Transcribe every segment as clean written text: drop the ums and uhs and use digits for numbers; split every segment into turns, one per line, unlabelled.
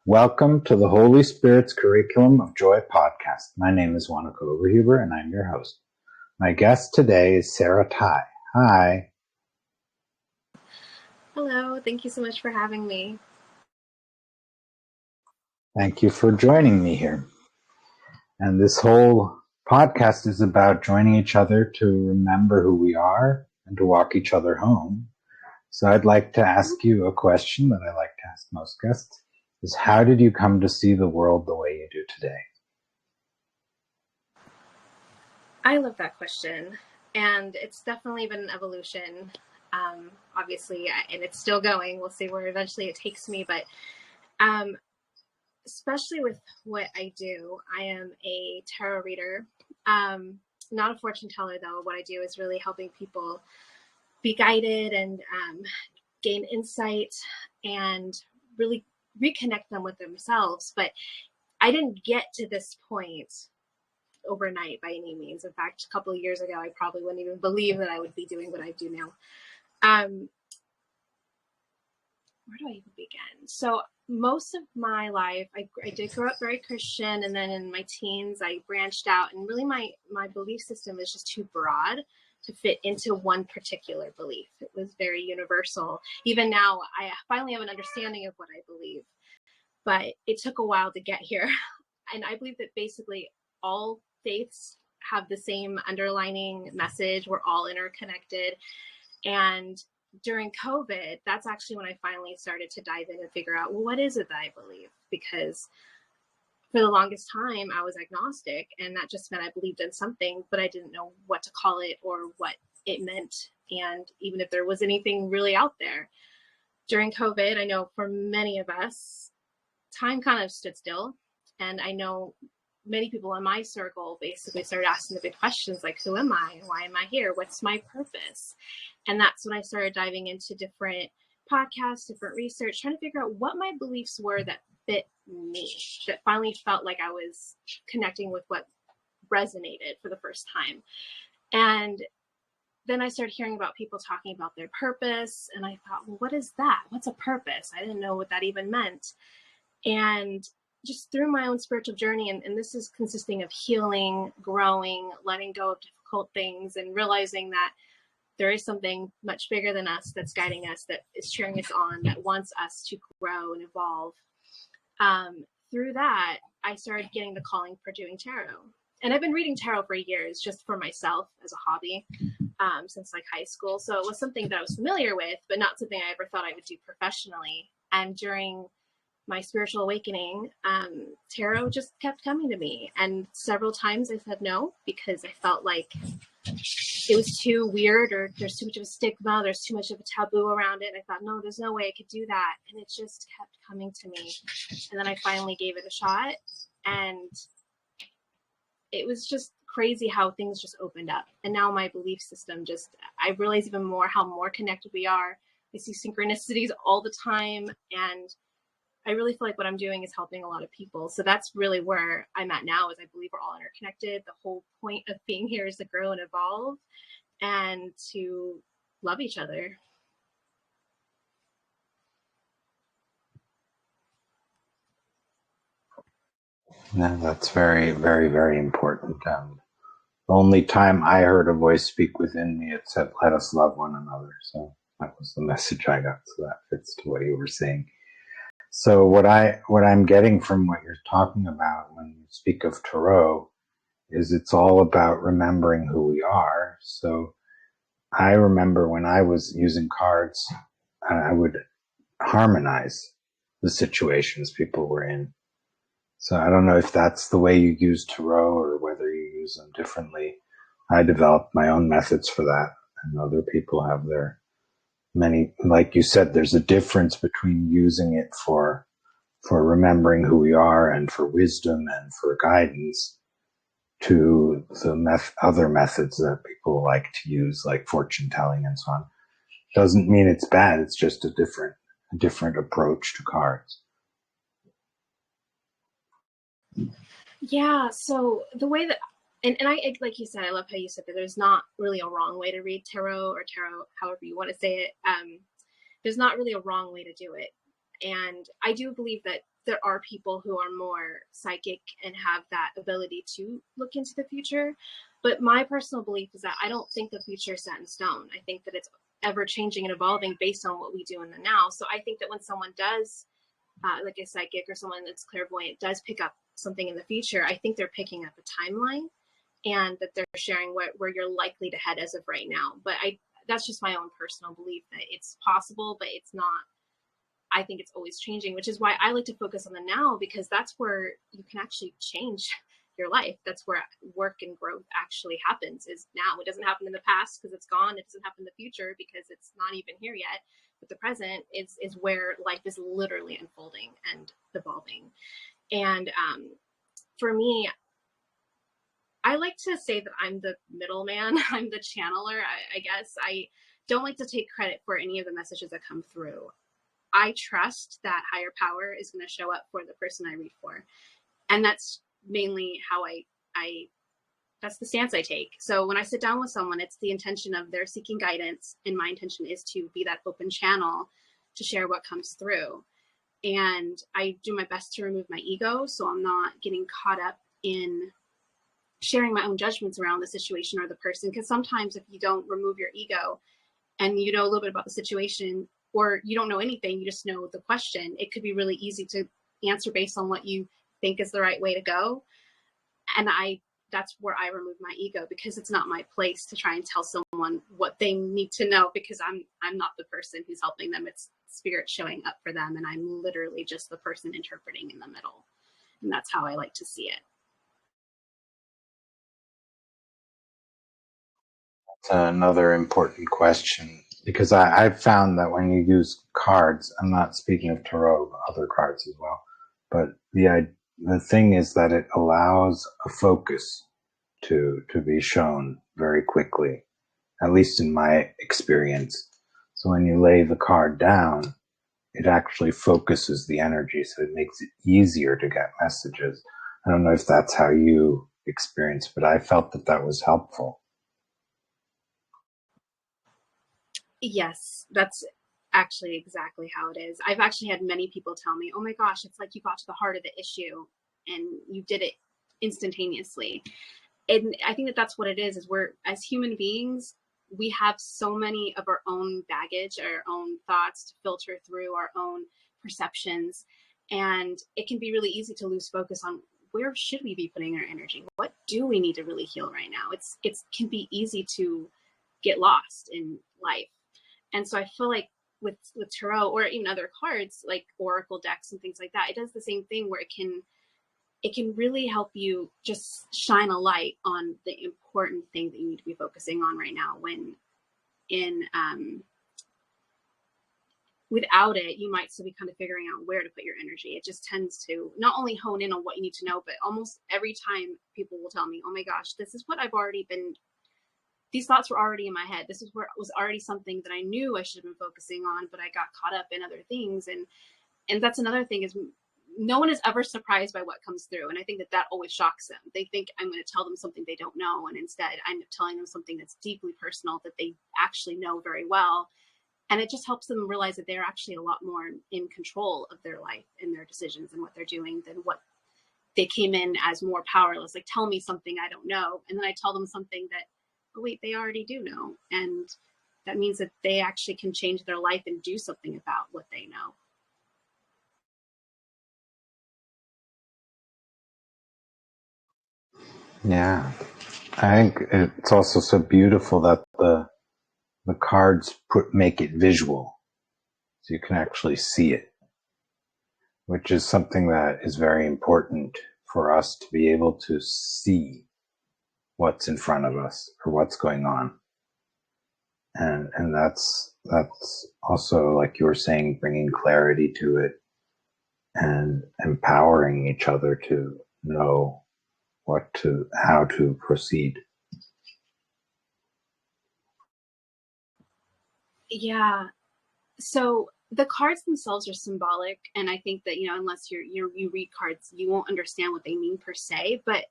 Welcome to the Holy Spirit's Curriculum of Joy podcast. My name is Wanaka Overhuber, and I'm your host. My guest today is Sarah Tye. Hi.
Hello, thank you so much for having me.
Thank you for joining me here. And this whole podcast is about joining each other to remember who we are and to walk each other home. So I'd like to ask you a question that I like to ask most guests. Is how did you come to see the world the way you do today?
I love that question, and it's definitely been an evolution, obviously, and it's still going. We'll see where eventually it takes me, but especially with what I do, I am a tarot reader, not a fortune teller, though. What I do is really helping people be guided and gain insight and really reconnect them with themselves. But I didn't get to this point overnight by any means. In fact, a couple of years ago, I probably wouldn't even believe that I would be doing what I do now. Where do I even begin? So most of my life, I did grow up very Christian, and then in my teens, I branched out, and really my belief system is just too broad to fit into one particular belief. It was very universal. Even now, I finally have an understanding of what I believe, but it took a while to get here. And I believe that basically all faiths have the same underlining message. We're all interconnected. And during COVID, that's actually when I finally started to dive in and figure out, well, what is it that I believe? Because for the longest time, I was agnostic, and that just meant I believed in something, but I didn't know what to call it or what it meant. And even if there was anything really out there. During COVID, I know for many of us, time kind of stood still. And I know many people in my circle basically started asking the big questions like, who am I? Why am I here? What's my purpose? And that's when I started diving into different podcasts, different research, trying to figure out what my beliefs were that fit me, that finally felt like I was connecting with what resonated for the first time. And then I started hearing about people talking about their purpose. And I thought, well, what is that? What's a purpose? I didn't know what that even meant. And just through my own spiritual journey, and this is consisting of healing, growing, letting go of difficult things, and realizing that there is something much bigger than us that's guiding us, that is cheering us on, that wants us to grow and evolve. Through that, I started getting the calling for doing tarot. And I've been reading tarot for years, just for myself as a hobby, since like high school. So it was something that I was familiar with, but not something I ever thought I would do professionally. And during my spiritual awakening, tarot just kept coming to me. And several times I said no, because I felt like it was too weird, or there's too much of a stigma, there's too much of a taboo around it. And I thought, no, there's no way I could do that. And it just kept coming to me. And then I finally gave it a shot. And it was just crazy how things just opened up. And now my belief system I realize even more how more connected we are. I see synchronicities all the time. And I really feel like what I'm doing is helping a lot of people. So that's really where I'm at now, is I believe we're all interconnected. The whole point of being here is to grow and evolve and to love each other.
No, that's very, very, very important. The only time I heard a voice speak within me, it said, let us love one another. So that was the message I got. So that fits to what you were saying. So what I'm getting from what you're talking about when you speak of tarot is it's all about remembering who we are. So I remember when I was using cards, I would harmonize the situations people were in. So I don't know if that's the way you use tarot or whether you use them differently. I developed my own methods for that, and other people have their many. Like you said, there's a difference between using it for remembering who we are and for wisdom and for guidance, to the other methods that people like to use, like fortune telling and so on. Doesn't mean it's bad. It's just a different approach to cards.
Yeah. So the way that, and I, like you said, I love how you said that there's not really a wrong way to read tarot, or tarot, however you want to say it. There's not really a wrong way to do it. And I do believe that there are people who are more psychic and have that ability to look into the future. But my personal belief is that I don't think the future is set in stone. I think that it's ever changing and evolving based on what we do in the now. So I think that when someone does, like a psychic or someone that's clairvoyant, does pick up something in the future, I think they're picking up a timeline, and that they're sharing where you're likely to head as of right now. But that's just my own personal belief that it's possible, but it's not. I think it's always changing, which is why I like to focus on the now, because that's where you can actually change your life. That's where work and growth actually happens, is now. It doesn't happen in the past because it's gone. It doesn't happen in the future because it's not even here yet. But the present is where life is literally unfolding and evolving. And for me, I like to say that I'm the middleman. I'm the channeler, I guess. I don't like to take credit for any of the messages that come through. I trust that higher power is going to show up for the person I read for. And that's mainly how that's the stance I take. So when I sit down with someone, it's the intention of they're seeking guidance, and my intention is to be that open channel to share what comes through. And I do my best to remove my ego, so I'm not getting caught up in sharing my own judgments around the situation or the person. Because sometimes if you don't remove your ego and you know a little bit about the situation, or you don't know anything, you just know the question, it could be really easy to answer based on what you think is the right way to go. And that's where I remove my ego, because it's not my place to try and tell someone what they need to know, because I'm not the person who's helping them. It's spirit showing up for them, and I'm literally just the person interpreting in the middle. And that's how I like to see it.
It's another important question, because I've found that when you use cards, I'm not speaking of tarot, but other cards as well, but the thing is that it allows a focus to be shown very quickly, at least in my experience. So when you lay the card down, it actually focuses the energy, so it makes it easier to get messages. I don't know if that's how you experience, but I felt that was helpful.
Yes, that's actually exactly how it is. I've actually had many people tell me, oh my gosh, it's like you got to the heart of the issue and you did it instantaneously. And I think that that's what it is we're, as human beings, we have so many of our own baggage, our own thoughts to filter through, our own perceptions. And it can be really easy to lose focus on where should we be putting our energy? What do we need to really heal right now? It can be easy to get lost in life. And so I feel like with tarot, or even other cards like oracle decks and things like that, it does the same thing, where it can really help you just shine a light on the important thing that you need to be focusing on right now. When without it, you might still be kind of figuring out where to put your energy. It just tends to not only hone in on what you need to know, but almost every time people will tell me, oh my gosh, this is what I've already been, these thoughts were already in my head. This is where it was already something that I knew I should have been focusing on, but I got caught up in other things. And that's another thing, is no one is ever surprised by what comes through. And I think that always shocks them. They think I'm going to tell them something they don't know. And instead I'm telling them something that's deeply personal that they actually know very well. And it just helps them realize that they're actually a lot more in control of their life and their decisions and what they're doing than what they came in as more powerless. Like, tell me something I don't know. And then I tell them something that, oh wait, they already do know. And that means that they actually can change their life and do something about what they know.
Yeah. I think it's also so beautiful that the cards make it visual, so you can actually see it, which is something that is very important for us to be able to see what's in front of us or what's going on. And that's also, like you were saying, bringing clarity to it and empowering each other to know how to proceed.
Yeah. So the cards themselves are symbolic. And I think that, unless you read cards, you won't understand what they mean per se. But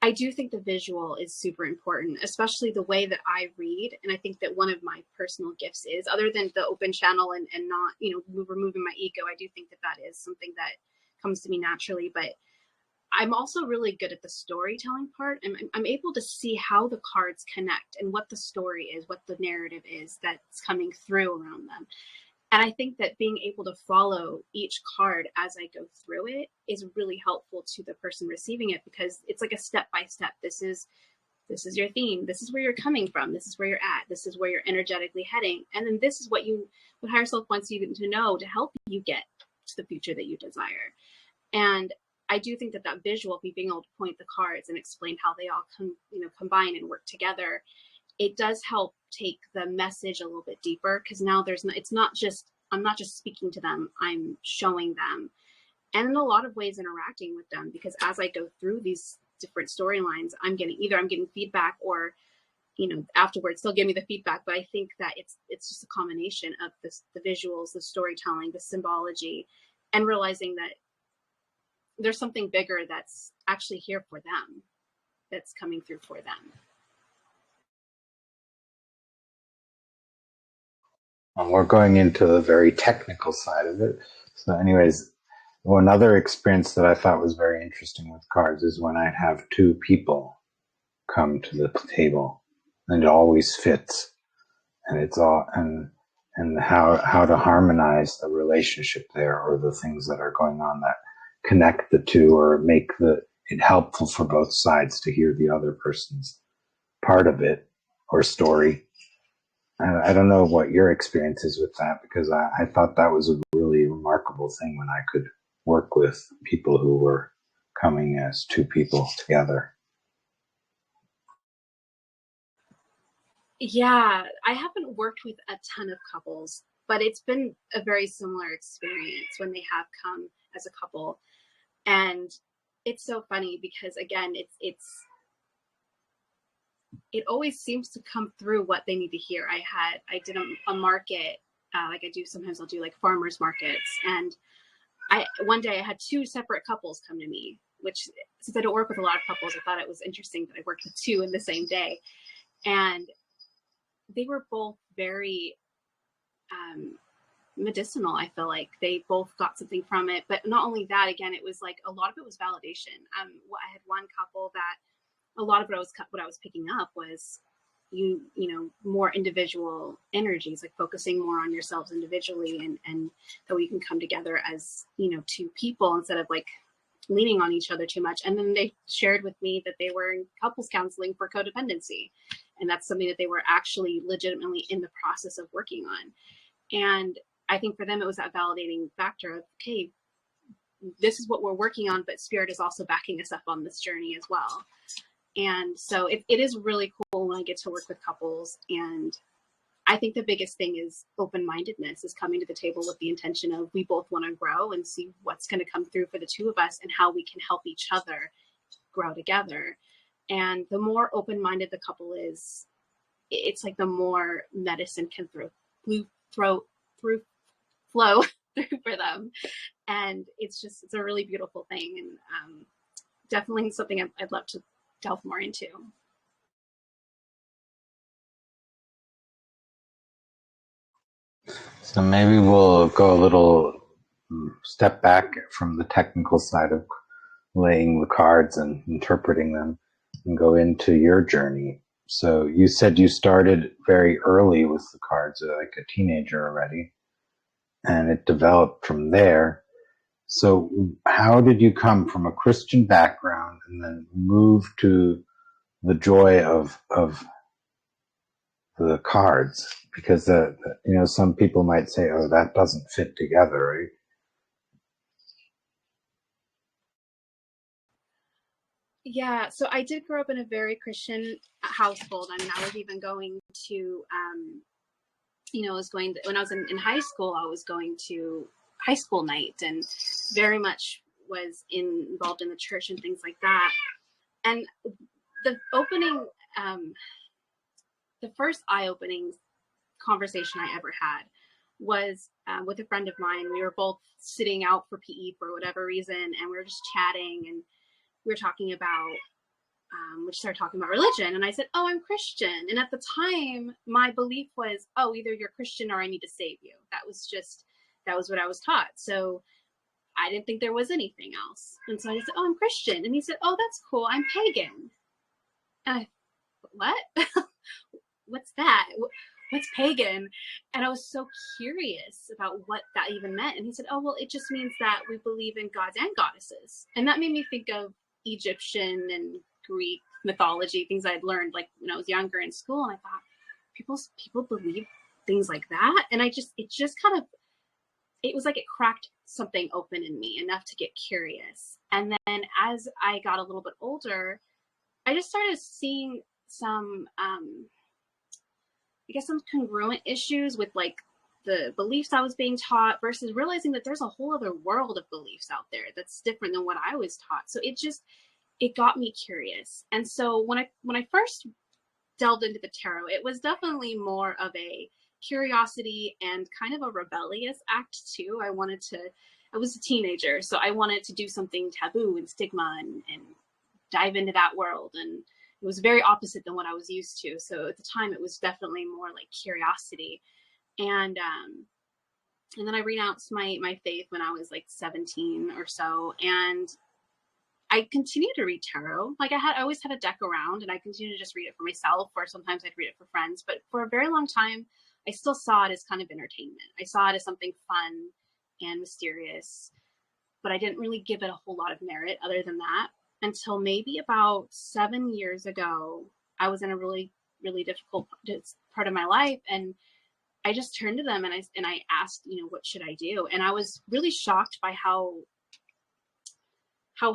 I do think the visual is super important, especially the way that I read. And I think that one of my personal gifts is, other than the open channel and not, removing my ego, I do think that that is something that comes to me naturally. But I'm also really good at the storytelling part. I'm able to see how the cards connect and what the story is, what the narrative is that's coming through around them. And I think that being able to follow each card as I go through it is really helpful to the person receiving it, because it's like a step by step. This is your theme. This is where you're coming from. This is where you're at. This is where you're energetically heading. And then this is what higher self wants you to know to help you get to the future that you desire. And I do think that that visual, being able to point the cards and explain how they all combine and work together, it does help take the message a little bit deeper, because now I'm not just speaking to them, I'm showing them, and in a lot of ways interacting with them, because as I go through these different storylines, I'm getting feedback, or afterwards they'll give me the feedback. But I think that it's just a combination of the visuals, the storytelling, the symbology, and realizing that there's something bigger that's actually here for them, that's coming through for them.
We're going into the very technical side of it. So anyways, one other experience that I thought was very interesting with cards is when I have two people come to the table, and it always fits, and it's all and how to harmonize the relationship there, or the things that are going on that connect the two, or make it helpful for both sides to hear the other person's part of it or story. I don't know what your experience is with that, because I thought that was a really remarkable thing when I could work with people who were coming as two people together.
Yeah, I haven't worked with a ton of couples, but it's been a very similar experience when they have come as a couple. And it's so funny because, again, it always seems to come through what they need to hear. I did a market, like I do sometimes. I'll do like farmers markets, and one day I had two separate couples come to me, which, since I don't work with a lot of couples, I thought it was interesting that I worked with two in the same day. And they were both very medicinal. I feel like they both got something from it. But not only that, again, it was like a lot of it was validation. I had one couple that a lot of what I was picking up was more individual energies, like focusing more on yourselves individually, and that we can come together as two people instead of like leaning on each other too much. And then they shared with me that they were in couples counseling for codependency, and that's something that they were actually legitimately in the process of working on. And I think for them it was that validating factor of, okay, this is what we're working on, but spirit is also backing us up on this journey as well. And so it is really cool when I get to work with couples. And I think the biggest thing is open-mindedness, is coming to the table with the intention of, we both want to grow and see what's going to come through for the two of us and how we can help each other grow together. And the more open-minded the couple is, it's like the more medicine can flow through for them. And it's a really beautiful thing, and definitely something I'd love to delve more into.
So maybe we'll go a little step back from the technical side of laying the cards and interpreting them, and go into your journey. So you said you started very early with the cards, like a teenager already, and it developed from there. So how did you come from a Christian background and then move to the joy of the cards? Because some people might say, oh, that doesn't fit together, right?
Yeah, so I did grow up in a very Christian household. I mean, I was even going to, when I was in high school, I was going to high school night, and very much was involved in the church and things like that. And the opening, the first eye-opening conversation I ever had was with a friend of mine. We were both sitting out for PE for whatever reason, and we were just chatting, and we were talking about we started talking about religion, and I said, oh, I'm Christian. And at the time, my belief was, oh, either you're Christian or I need to save you. That was what I was taught. So I didn't think there was anything else. And so I just said, oh, I'm Christian. And he said, oh, that's cool. I'm pagan. And I, what? What's that? What's pagan? And I was so curious about what that even meant. And he said, oh, well, it just means that we believe in gods and goddesses. And that made me think of Egyptian and Greek mythology, things I'd learned like when I was younger in school. And I thought, people believe things like that. And it just kind of, it was like it cracked something open in me enough to get curious. And then as I got a little bit older, I just started seeing some, I guess, some congruent issues with like the beliefs I was being taught versus realizing that there's a whole other world of beliefs out there that's different than what I was taught. So it got me curious. And so when I first delved into the tarot, it was definitely more of a curiosity and kind of a rebellious act too. I was a teenager, so I wanted to do something taboo and stigma and dive into that world. And it was very opposite than what I was used to. So at the time, it was definitely more like curiosity. And then I renounced my faith when I was like 17 or so. And I continued to read tarot. Like I always had a deck around, and I continued to just read it for myself, or sometimes I'd read it for friends. But for a very long time, I still saw it as kind of entertainment. I saw it as something fun and mysterious, but I didn't really give it a whole lot of merit other than that until maybe about 7 years ago. I was in a really, really difficult part of my life, and I just turned to them and I asked, what should I do? And I was really shocked by how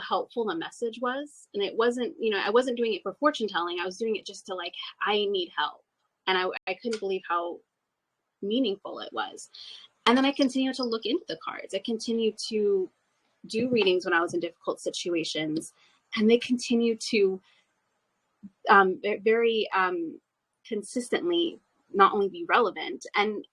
helpful the message was. And it wasn't, I wasn't doing it for fortune telling. I was doing it just to like, I need help. And I couldn't believe how meaningful it was. And then I continued to look into the cards. I continued to do readings when I was in difficult situations, and they continued to very consistently not only be relevant. And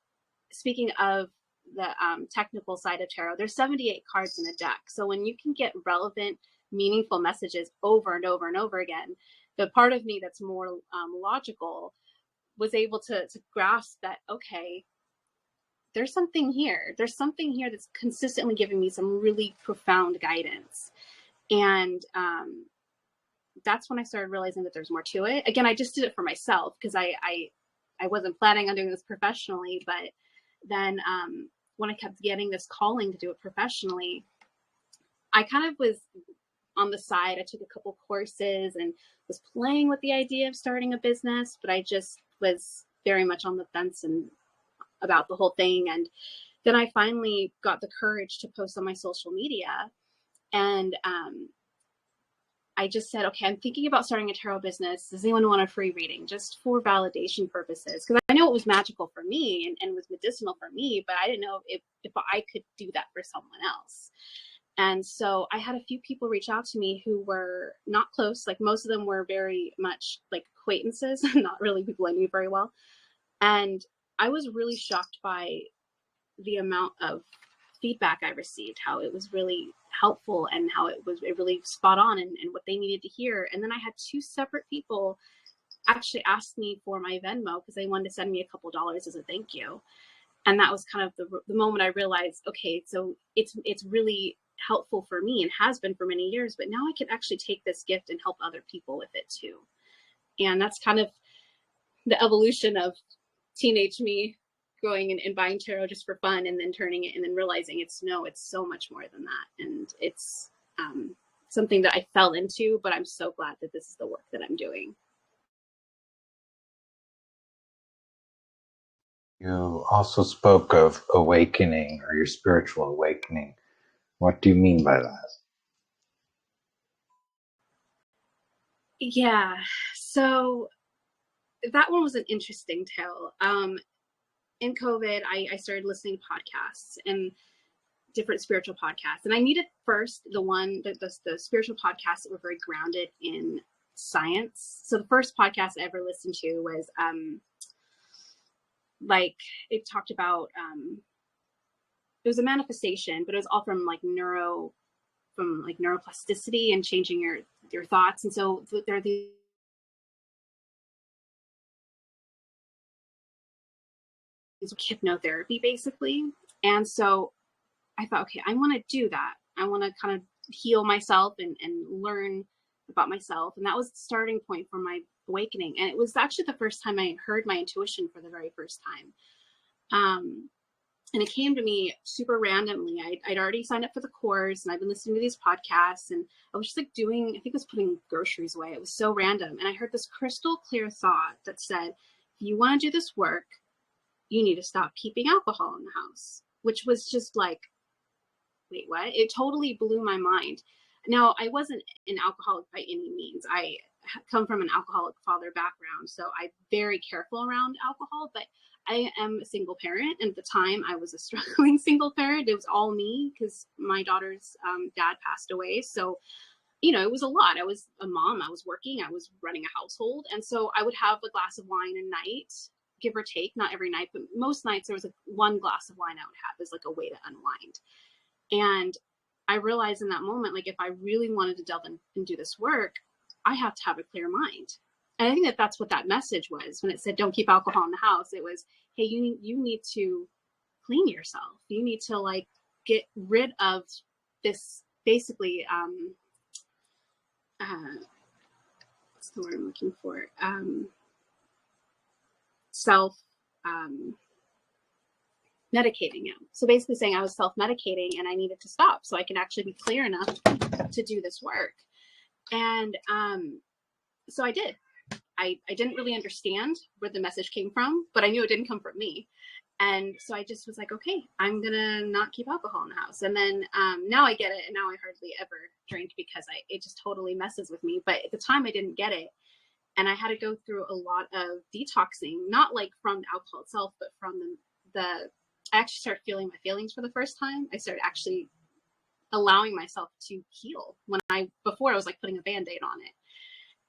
speaking of the technical side of tarot, there's 78 cards in a deck. So when you can get relevant, meaningful messages over and over and over again, the part of me that's more logical was able to grasp that, okay, there's something here. There's something here that's consistently giving me some really profound guidance. And that's when I started realizing that there's more to it. Again, I just did it for myself because I wasn't planning on doing this professionally. But then when I kept getting this calling to do it professionally, I kind of was on the side. I took a couple courses and was playing with the idea of starting a business, but I just was very much on the fence and about the whole thing. And then I finally got the courage to post on my social media. And I just said, okay, I'm thinking about starting a tarot business. Does anyone want a free reading just for validation purposes? Because I know it was magical for me and was medicinal for me, but I didn't know if I could do that for someone else. And so I had a few people reach out to me who were not close. Like most of them were very much like acquaintances, not really people I knew very well. And I was really shocked by the amount of feedback I received, how it was really helpful and how it really spot on and what they needed to hear. And then I had two separate people actually ask me for my Venmo because they wanted to send me a couple dollars as a thank you. And that was kind of the moment I realized, okay, so it's really helpful for me and has been for many years, but now I can actually take this gift and help other people with it too. And that's kind of the evolution of teenage me going and buying tarot just for fun and then turning it and then realizing it's so much more than that. And it's something that I fell into, but I'm so glad that this is the work that I'm doing.
You also spoke of awakening or your spiritual awakening. What do you mean by that?
Yeah, so that one was an interesting tale. In COVID, I started listening to podcasts and different spiritual podcasts. And I needed first the spiritual podcasts that were very grounded in science. So the first podcast I ever listened to was like it talked about it was a manifestation, but it was all from like neuroplasticity and changing your thoughts. And so there are these hypnotherapy basically. And so I thought, okay, I want to do that. I want to kind of heal myself and learn about myself. And that was the starting point for my awakening. And it was actually the first time I heard my intuition for the very first time. And it came to me super randomly. I'd already signed up for the course and I've been listening to these podcasts, and I was just like doing, I think it was putting groceries away. It was so random. And I heard this crystal clear thought that said, if you want to do this work, you need to stop keeping alcohol in the house, which was just like, wait, what? It totally blew my mind. Now, I wasn't an alcoholic by any means. I come from an alcoholic father background, so I'm very careful around alcohol, but I am a single parent. And at the time I was a struggling single parent. It was all me because my daughter's dad passed away. So, you know, it was a lot. I was a mom, I was working, I was running a household. And so I would have a glass of wine a night, give or take, not every night, but most nights there was one glass of wine I would have as like a way to unwind. And I realized in that moment, like if I really wanted to delve in and do this work, I have to have a clear mind. And I think that that's what that message was when it said, don't keep alcohol in the house. It was, hey, you need to clean yourself. You need to like get rid of this basically, what's the word I'm looking for? Self, medicating him. So basically saying I was self-medicating and I needed to stop so I can actually be clear enough to do this work. And so I did. I didn't really understand where the message came from, but I knew it didn't come from me. And so I just was like, okay, I'm going to not keep alcohol in the house. And then now I get it. And now I hardly ever drink because it just totally messes with me. But at the time I didn't get it. And I had to go through a lot of detoxing, not like from the alcohol itself, but from I actually started feeling my feelings for the first time. I started actually allowing myself to heal before I was like putting a Band-Aid on it.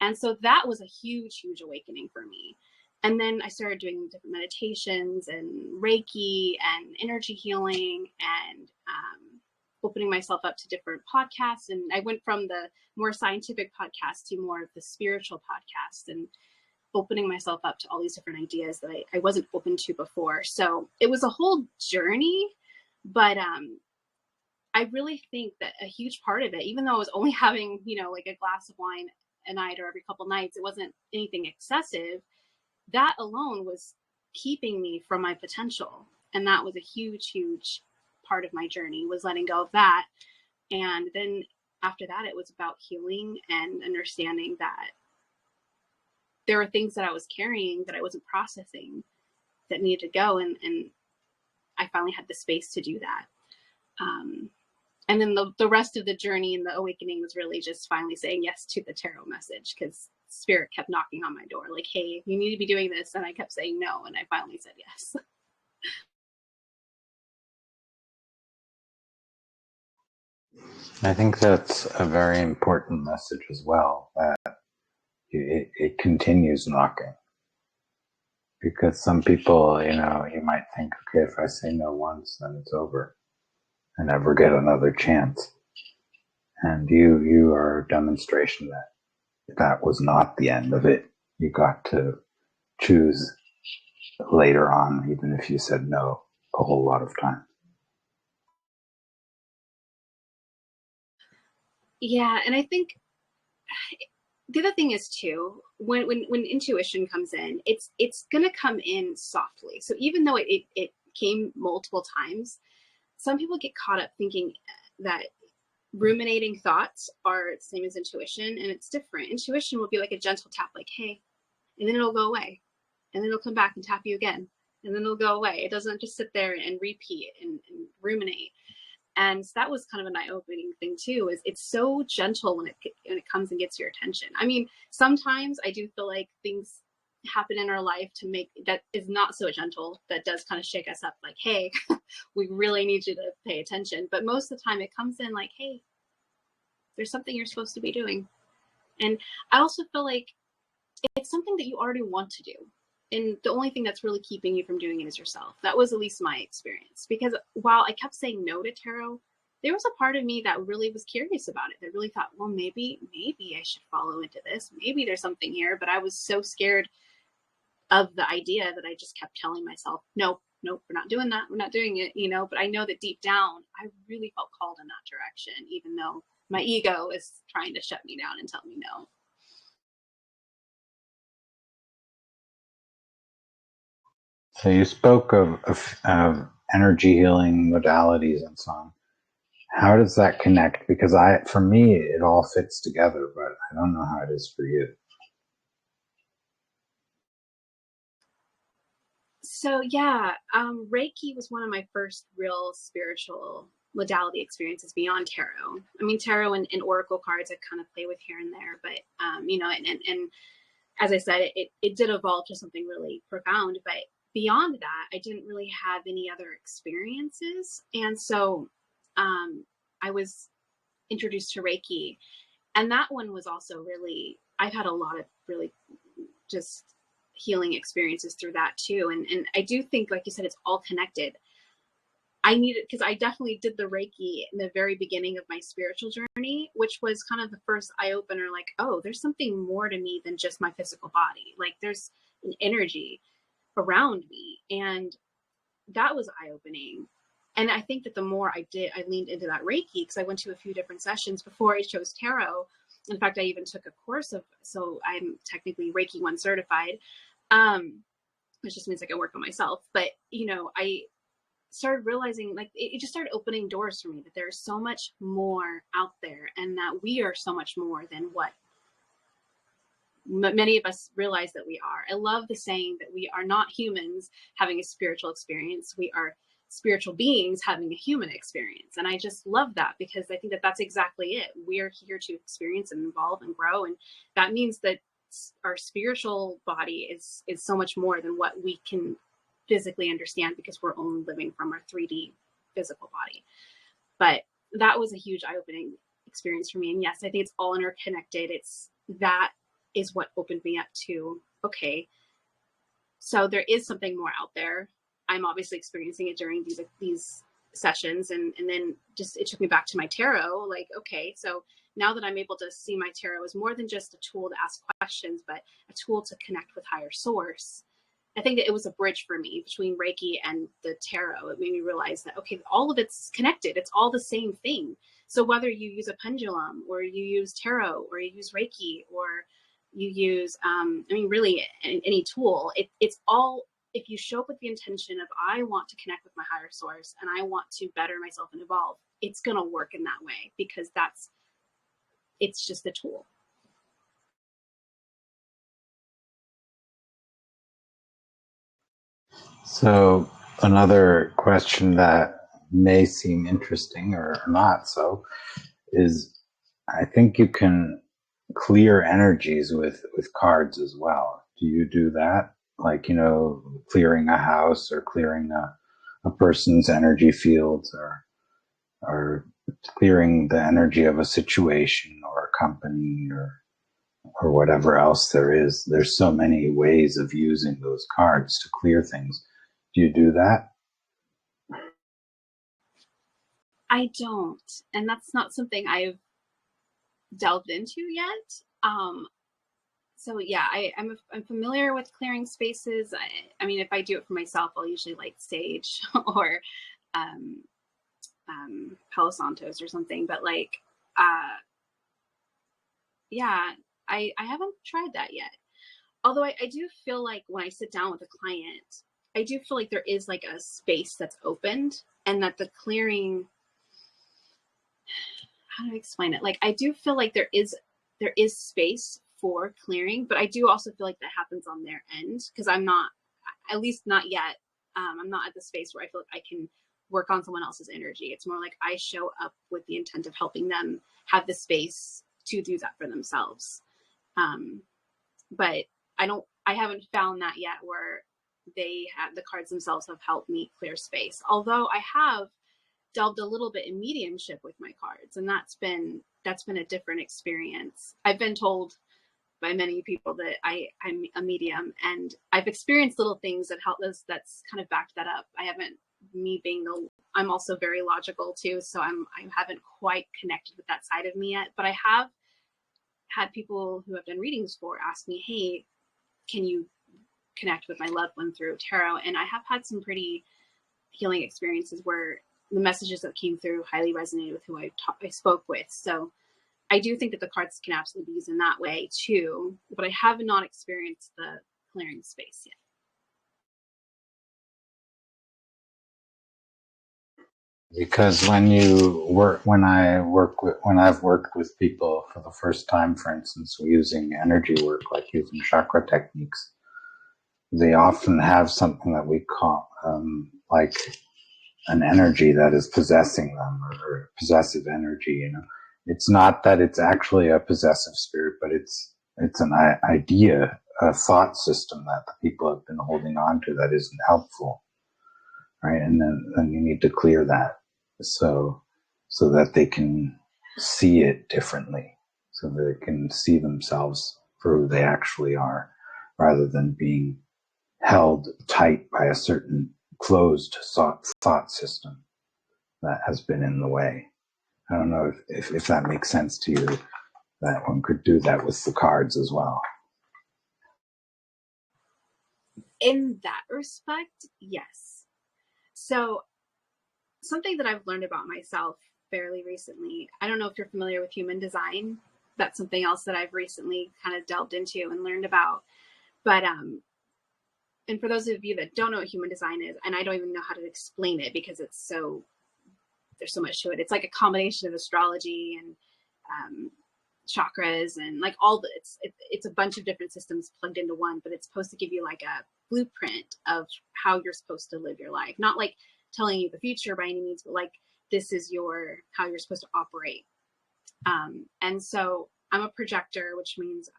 And so that was a huge, huge awakening for me. And then I started doing different meditations and Reiki and energy healing and opening myself up to different podcasts. And I went from the more scientific podcast to more of the spiritual podcast and opening myself up to all these different ideas that I wasn't open to before. So it was a whole journey, but I really think that a huge part of it, even though I was only having, you know, like a glass of wine a night or every couple nights, it wasn't anything excessive. That alone was keeping me from my potential. And that was a huge, huge part of my journey, was letting go of that. And then after that, it was about healing and understanding that there were things that I was carrying that I wasn't processing that needed to go. And I finally had the space to do that. And then the rest of the journey and the awakening was really just finally saying yes to the tarot message, because spirit kept knocking on my door like, hey, you need to be doing this. And I kept saying no. And I finally said yes.
I think that's a very important message as well, that it continues knocking. Because some people, you know, you might think, okay, if I say no once, then it's over. I never get another chance. And you are a demonstration that was not the end of it. You got to choose later on, even if you said no a whole lot of times.
Yeah. And I think the other thing is too, when intuition comes in, it's going to come in softly. So even though it came multiple times, some people get caught up thinking that ruminating thoughts are the same as intuition, and it's different. Intuition will be like a gentle tap, like, hey, and then it'll go away, and then it'll come back and tap you again, and then it'll go away. It doesn't just sit there and repeat and ruminate. And so that was kind of an eye-opening thing too, is it's so gentle when it comes and gets your attention. I mean, sometimes I do feel like things happen in our life to make that is not so gentle, that does kind of shake us up, like, hey, we really need you to pay attention. But most of the time it comes in like, hey, there's something you're supposed to be doing. And I also feel like it's something that you already want to do. And the only thing that's really keeping you from doing it is yourself. That was at least my experience. Because while I kept saying no to tarot, there was a part of me that really was curious about it. That really thought, well, maybe I should follow into this. Maybe there's something here. But I was so scared of the idea that I just kept telling myself, nope, we're not doing that. We're not doing it, you know. But I know that deep down, I really felt called in that direction, even though my ego is trying to shut me down and tell me no.
So you spoke of energy healing modalities and so on. How does that connect? Because for me, it all fits together, but I don't know how it is for you.
So yeah, Reiki was one of my first real spiritual modality experiences beyond tarot. I mean, tarot and oracle cards I kind of play with here and there, but you know, and as I said, it did evolve to something really profound. But beyond that, I didn't really have any other experiences, and so I was introduced to Reiki, and that one was also really. I've had a lot of really just healing experiences through that too, and I do think, like you said, it's all connected. I needed, because I definitely did the Reiki in the very beginning of my spiritual journey, which was kind of the first eye opener, like, oh, there's something more to me than just my physical body. Like there's an energy around me. And that was eye opening. And I think that the more I leaned into that Reiki, because I went to a few different sessions before I chose tarot. In fact, I even took a course so I'm technically Reiki 1 certified, which just means I can work on myself. But, you know, I started realizing, like, it just started opening doors for me, that there's so much more out there, and that we are so much more than what many of us realize that we are. I love the saying that we are not humans having a spiritual experience. We are spiritual beings having a human experience. And I just love that, because I think that that's exactly it. We're here to experience and evolve and grow. And that means that our spiritual body is so much more than what we can physically understand, because we're only living from our 3D physical body. But that was a huge eye-opening experience for me. And yes, I think it's all interconnected. That is what opened me up to, okay, so there is something more out there. I'm obviously experiencing it during these sessions. And then just, it took me back to my tarot. Like, okay, so now that I'm able to see my tarot as more than just a tool to ask questions, but a tool to connect with higher source, I think that it was a bridge for me between Reiki and the tarot. It made me realize that, okay, all of it's connected. It's all the same thing. So whether you use a pendulum, or you use tarot, or you use Reiki, or you use, really any tool, it's all, if you show up with the intention of, I want to connect with my higher source and I want to better myself and evolve, it's going to work in that way, because it's just a tool.
So another question that may seem interesting or not so is, I think you can clear energies with cards as well. Do you do that? Like, you know, clearing a house, or clearing a person's energy fields, or clearing the energy of a situation or a company, or whatever else there is. There's so many ways of using those cards to clear things. Do you do that?
I don't, and that's not something I've delved into yet. So yeah, I'm familiar with clearing spaces. I mean, if I do it for myself, I'll usually light sage or Palo Santos or something. But like, yeah, I haven't tried that yet. Although I do feel like when I sit down with a client, I do feel like there is like a space that's opened, and that the clearing, how do I explain it? Like, I do feel like there is space for clearing, but I do also feel like that happens on their end, because I'm not, at least not yet. I'm not at the space where I feel like I can work on someone else's energy. It's more like I show up with the intent of helping them have the space to do that for themselves. But I haven't found that yet, where the cards themselves have helped me clear space. Although I have delved a little bit in mediumship with my cards, and that's been a different experience. I've been told by many people that I'm a medium, and I've experienced little things that help us, that's kind of backed that up. I haven't, me being the I'm also very logical too, so I haven't quite connected with that side of me yet. But I have had people who have done readings for ask me, "Hey, can you connect with my loved one through tarot?" And I have had some pretty healing experiences where the messages that came through highly resonated with who I spoke with. So I do think that the cards can absolutely be used in that way too, but I have not experienced the clearing space yet.
Because when I've worked with people for the first time, for instance, using energy work, like using chakra techniques, they often have something that we call like an energy that is possessing them, or possessive energy. You know, it's not that it's actually a possessive spirit, but it's an idea, a thought system that the people have been holding on to that isn't helpful, right? And then you need to clear that, so that they can see it differently, so that they can see themselves for who they actually are, rather than being held tight by a certain closed thought system that has been in the way. I don't know if that makes sense to you, that one could do that with the cards as well.
In that respect, yes. So something that I've learned about myself fairly recently, I don't know if you're familiar with human design. That's something else that I've recently kind of delved into and learned about. But and for those of you that don't know what human design is, and I don't even know how to explain it because it's there's so much to it. It's like a combination of astrology and chakras and like it's a bunch of different systems plugged into one, but it's supposed to give you like a blueprint of how you're supposed to live your life. Not like telling you the future by any means, but like this is how you're supposed to operate. And so I'm a projector, which means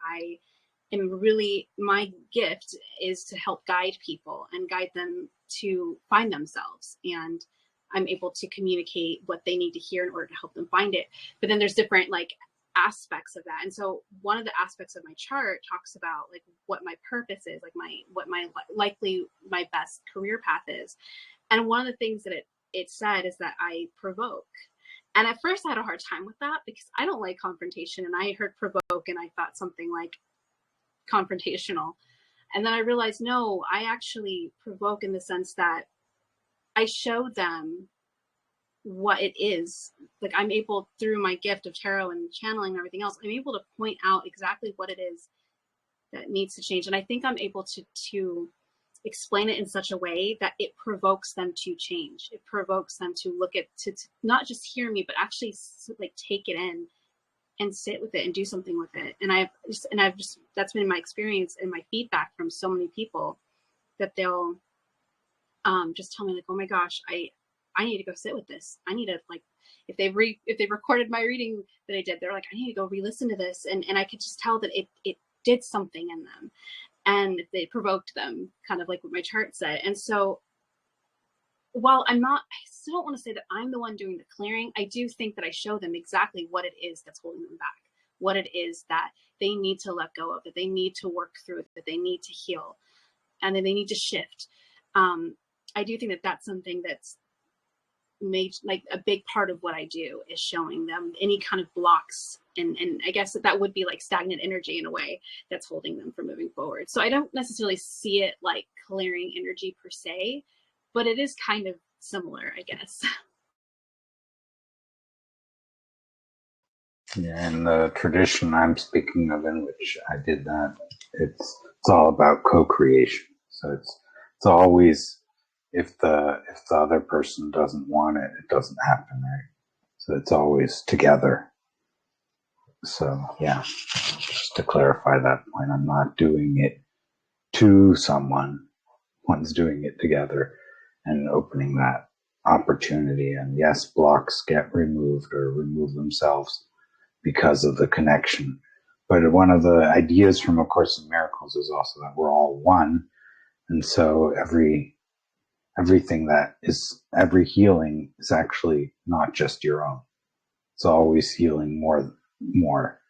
my gift is to help guide people and guide them to find themselves. And I'm able to communicate what they need to hear in order to help them find it. But then there's different like aspects of that. And so one of the aspects of my chart talks about like what my purpose is, like my best career path is. And one of the things that it said is that I provoke. And at first I had a hard time with that because I don't like confrontation. And I heard provoke and I thought something like confrontational. And then I realized, no, I actually provoke in the sense that I show them what it is. Like I'm able, through my gift of tarot and channeling and everything else, I'm able to point out exactly what it is that needs to change. And I think I'm able to explain it in such a way that it provokes them to change. It provokes them to look at, to not just hear me, but actually like take it in and sit with it and do something with it. And I've just that's been my experience and my feedback from so many people, that they'll just tell me like, oh my gosh, I need to go sit with this. I need to, like, if they've recorded my reading that I did, they're like, I need to go re-listen to this. And I could just tell that it did something in them and it provoked them, kind of like what my chart said. And so while I still don't want to say that I'm the one doing the clearing, I do think that I show them exactly what it is that's holding them back, what it is that they need to let go of, that they need to work through, that they need to heal, and then they need to shift. I do think that that's something that's made like a big part of what I do, is showing them any kind of blocks. And I guess that would be like stagnant energy in a way that's holding them from moving forward. So I don't necessarily see it like clearing energy per se, but it is kind of similar, I guess.
Yeah, in the tradition I'm speaking of, in which I did that, it's all about co-creation. So it's always, if the other person doesn't want it, it doesn't happen, right? So it's always together. So yeah, just to clarify that point, I'm not doing it to someone. One's doing it together and opening that opportunity. And yes, blocks get removed or remove themselves because of the connection. But one of the ideas from A Course in Miracles is also that we're all one. And so every healing is actually not just your own. It's always healing more.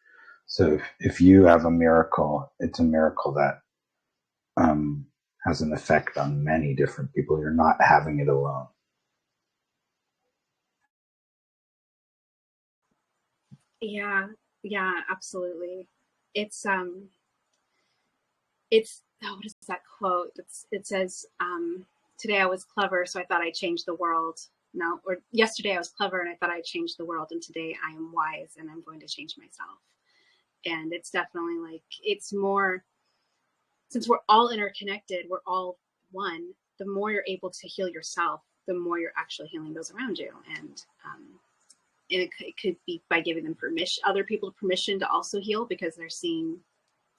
So if you have a miracle, it's a miracle that has an effect on many different people. You're not having it alone.
Yeah, yeah, absolutely. It's what is that quote? It says, today I was clever, so I thought I changed the world. No, or yesterday I was clever and I thought I changed the world, and today I am wise and I'm going to change myself. And it's definitely like, it's more, since we're all interconnected, we're all one, the more you're able to heal yourself, the more you're actually healing those around you. And it could be by giving them permission, other people permission to also heal, because they're seeing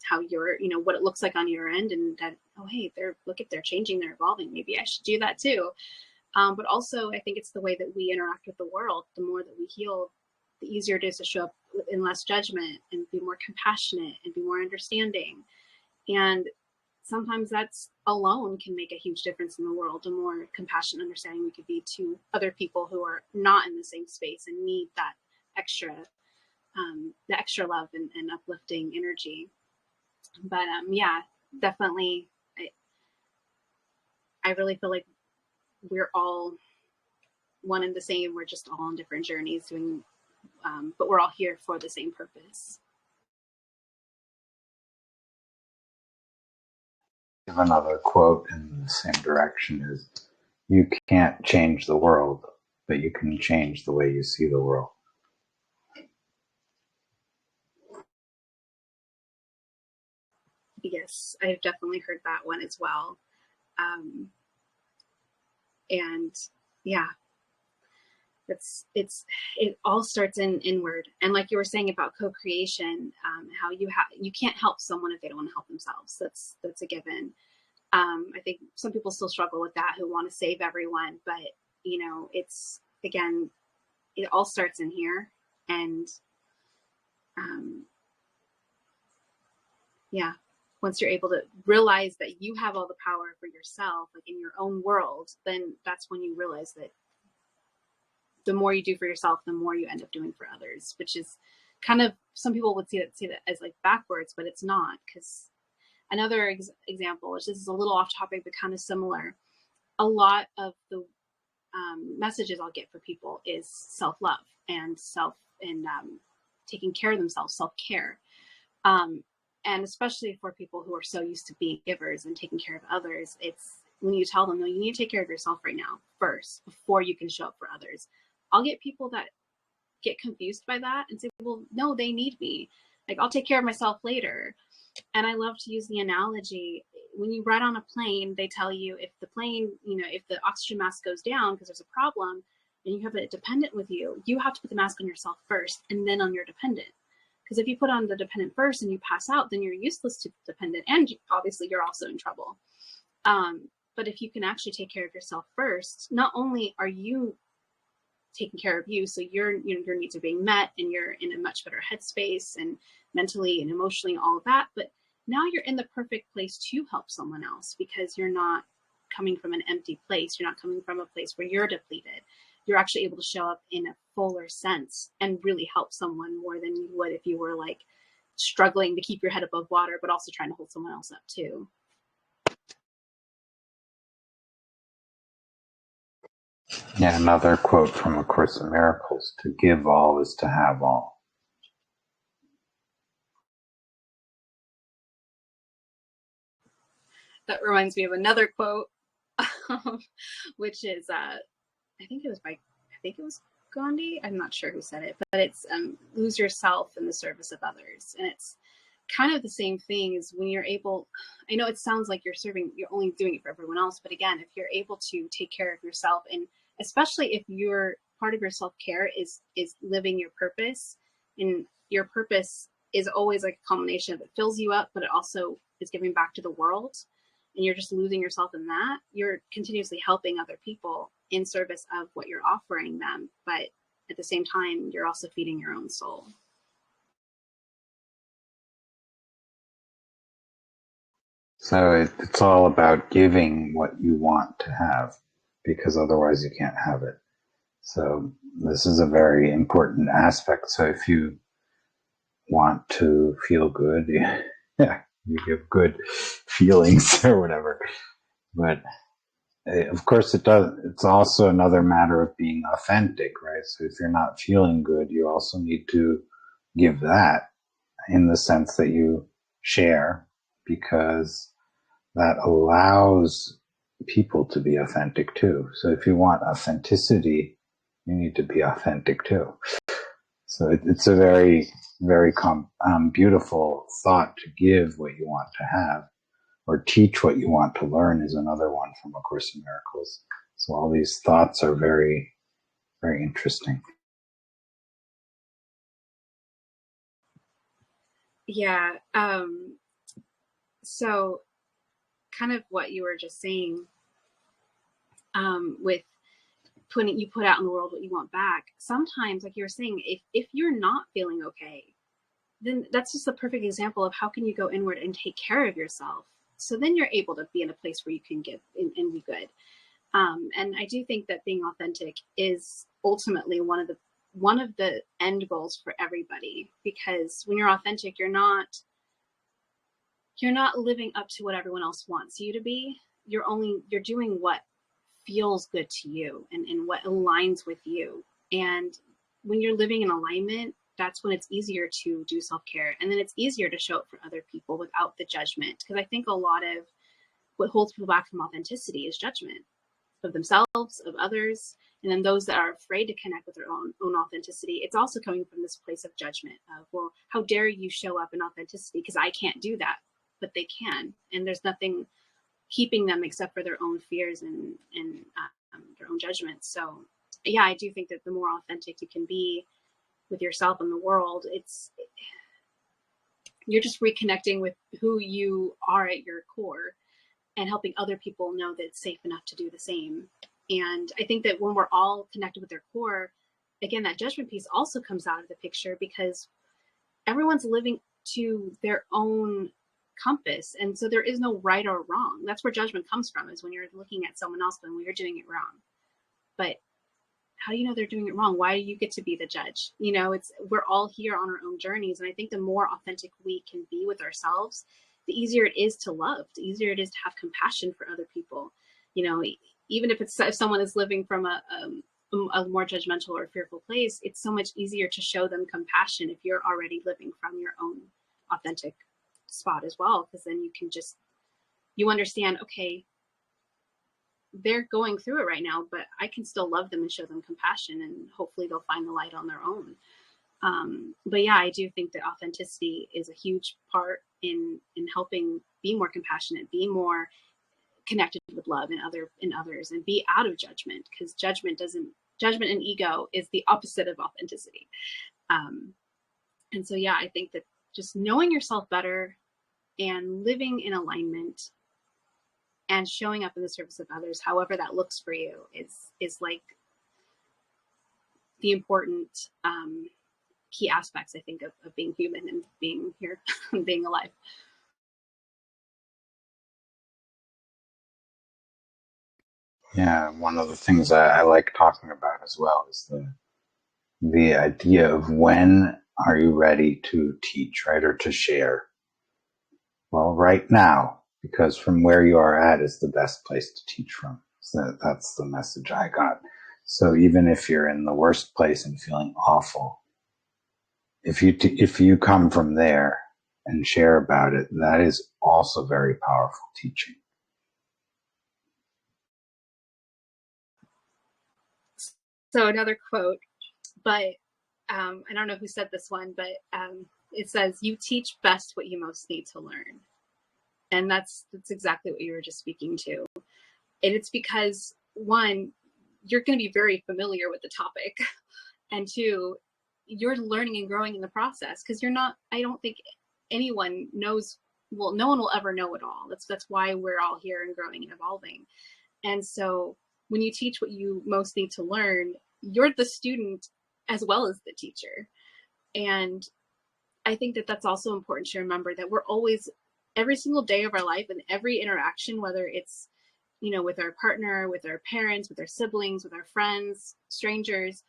how you're, what it looks like on your end, and that, oh, hey, they're changing, they're evolving. Maybe I should do that too. But also, I think it's the way that we interact with the world. The more that we heal, the easier it is to show up in less judgment and be more compassionate and be more understanding. And sometimes that's alone can make a huge difference in the world. The more compassionate, understanding we could be to other people who are not in the same space and need that extra, the extra love and uplifting energy. But yeah, definitely, I really feel like we're all one and the same. We're just all on different journeys doing, but we're all here for the same purpose.
Another quote in the same direction is, you can't change the world, but you can change the way you see the world.
Yes, I've definitely heard that one as well. And yeah, it all starts inward. And like you were saying about co-creation, how you can't help someone if they don't want to help themselves. That's a given. I think some people still struggle with that, who want to save everyone, but it's, again, it all starts in here. And yeah, once you're able to realize that you have all the power for yourself, like in your own world, then that's when you realize that the more you do for yourself, the more you end up doing for others, which is kind of, some people would see that as like backwards, but it's not. Because another example, which this is a little off topic but kind of similar, a lot of the messages I'll get for people is self-love and taking care of themselves, self-care. And especially for people who are so used to being givers and taking care of others, it's when you tell them, no, you need to take care of yourself right now first before you can show up for others. I'll get people that get confused by that and say, well, no, they need me. Like, I'll take care of myself later. And I love to use the analogy, when you ride on a plane, they tell you, if the plane, if the oxygen mask goes down because there's a problem and you have a dependent with you, you have to put the mask on yourself first and then on your dependent. Because if you put on the dependent first and you pass out, then you're useless to the dependent, and obviously you're also in trouble. But if you can actually take care of yourself first, not only are you taking care of you, so your needs are being met and you're in a much better headspace and mentally and emotionally and all of that, but now you're in the perfect place to help someone else, because you're not coming from an empty place. You're not coming from a place where you're depleted. You're actually able to show up in a fuller sense and really help someone more than you would if you were like struggling to keep your head above water, but also trying to hold someone else up too.
Yeah, another quote from A Course in Miracles, to give all is to have all.
That reminds me of another quote, which is, I think it was Gandhi. I'm not sure who said it, but it's lose yourself in the service of others. And it's kind of the same thing as when you're able, I know it sounds like you're only doing it for everyone else, but again, if you're able to take care of yourself, and especially if your part of your self-care is living your purpose, and your purpose is always like a combination of, it fills you up, but it also is giving back to the world, and you're just losing yourself in that, you're continuously helping other people in service of what you're offering them. But at the same time, you're also feeding your own soul.
So it's all about giving what you want to have, because otherwise you can't have it. So this is a very important aspect. So if you want to feel good, yeah, you give good feelings or whatever. But of course it does. It's also another matter of being authentic, right? So if you're not feeling good, you also need to give that in the sense that you share, because that allows people to be authentic too. So if you want authenticity, you need to be authentic too. So it's a very, very beautiful thought to give what you want to have, or teach what you want to learn is another one from A Course in Miracles. So all these thoughts are very, very interesting.
Yeah. So kind of what you were just saying, with you put out in the world what you want back. Sometimes, like you were saying, if you're not feeling okay, then that's just the perfect example of how can you go inward and take care of yourself. So then you're able to be in a place where you can give and be good. And I do think that being authentic is ultimately one of the end goals for everybody, because when you're authentic, you're not living up to what everyone else wants you to be. You're doing what feels good to you and what aligns with you. And when you're living in alignment, that's when it's easier to do self-care. And then it's easier to show up for other people without the judgment. Because I think a lot of what holds people back from authenticity is judgment of themselves, of others. And then those that are afraid to connect with their own authenticity, it's also coming from this place of judgment of, well, how dare you show up in authenticity, because I can't do that, but they can. And there's nothing keeping them except for their own fears and their own judgments. So yeah, I do think that the more authentic you can be with yourself and the world, you're just reconnecting with who you are at your core and helping other people know that it's safe enough to do the same. And I think that when we're all connected with their core, again, that judgment piece also comes out of the picture, because everyone's living to their own compass. And so there is no right or wrong. That's where judgment comes from, is when you're looking at someone else and you're doing it wrong. But how do you know they're doing it wrong? Why do you get to be the judge? We're all here on our own journeys. And I think the more authentic we can be with ourselves, the easier it is to love, the easier it is to have compassion for other people. Even if someone is living from a more judgmental or fearful place, it's so much easier to show them compassion if you're already living from your own authentic spot as well, because then you understand, okay, they're going through it right now, but I can still love them and show them compassion, and hopefully they'll find the light on their own. But yeah, I do think that authenticity is a huge part in helping be more compassionate, be more connected with love in others, and be out of judgment, because judgment and ego is the opposite of authenticity. And so yeah, I think that just knowing yourself better and living in alignment and showing up in the service of others, however that looks for you, is like the important key aspects, I think, of being human and being here and being alive.
Yeah, one of the things I like talking about as well is the idea of, when are you ready to teach, right, or to share? Well, right now, because from where you are at is the best place to teach from. So that's the message I got. So even if you're in the worst place and feeling awful, if you come from there and share about it, that is also very powerful teaching.
So another quote, but I don't know who said this one, but it says, "You teach best what you most need to learn." And that's exactly what you were just speaking to. And it's because, one, you're going to be very familiar with the topic, and two, you're learning and growing in the process, because I don't think anyone knows, well, no one will ever know it all. That's why we're all here and growing and evolving. And so when you teach what you most need to learn, you're the student as well as the teacher. And I think that that's also important to remember, that we're always, every single day of our life and every interaction, whether it's, with our partner, with our parents, with our siblings, with our friends, strangers,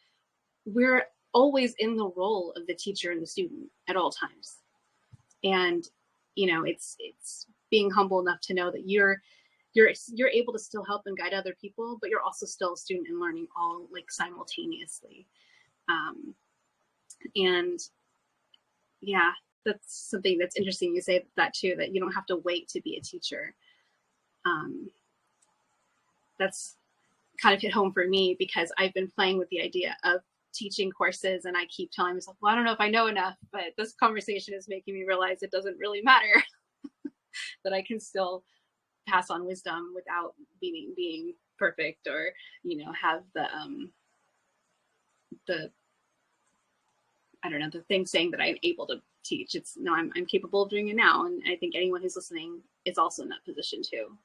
we're always in the role of the teacher and the student at all times. And, it's being humble enough to know that you're able to still help and guide other people, but you're also still a student and learning, all like simultaneously. And Yeah, that's something that's interesting. You say that too, that you don't have to wait to be a teacher. That's kind of hit home for me because I've been playing with the idea of teaching courses, and I keep telling myself, well, I don't know if I know enough, but this conversation is making me realize it doesn't really matter, that I can still pass on wisdom without being perfect, or, have the I don't know, the thing saying that I'm able to teach. It's no, I'm capable of doing it now. And I think anyone who's listening is also in that position too.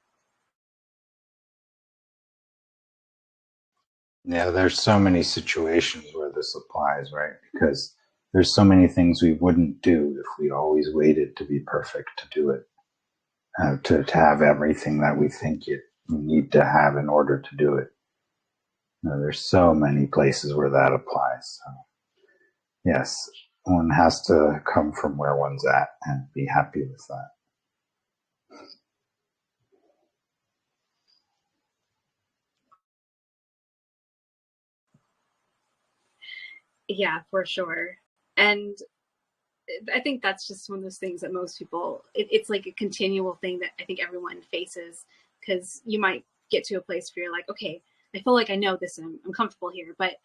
Yeah, there's so many situations where this applies, right? Because there's so many things we wouldn't do if we always waited to be perfect to do it, to have everything that we think you need to have in order to do it. There's so many places where that applies. So, yes, one has to come from where one's at and be happy with that.
Yeah, for sure. And I think that's just one of those things that most people, it's like a continual thing that I think everyone faces, because you might get to a place where you're like, okay, I feel like I know this and I'm comfortable here, but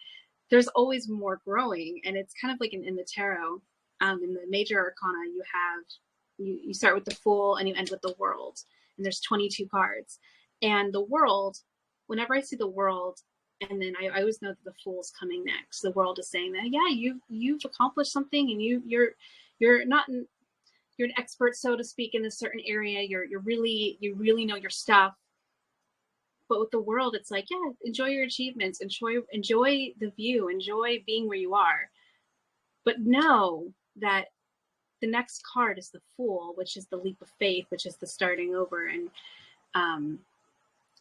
there's always more growing. And it's kind of like in the tarot, in the major arcana, you start with the Fool and you end with the World, and there's 22 cards. And the World, whenever I see the World, and then I always know that the Fool's coming next. The World is saying that, yeah, you've accomplished something, and you're not you're an expert, so to speak, in a certain area. You really know your stuff. But with the World, it's like, yeah, enjoy your achievements, enjoy the view, enjoy being where you are, but know that the next card is the Fool, which is the leap of faith, which is the starting over. And um,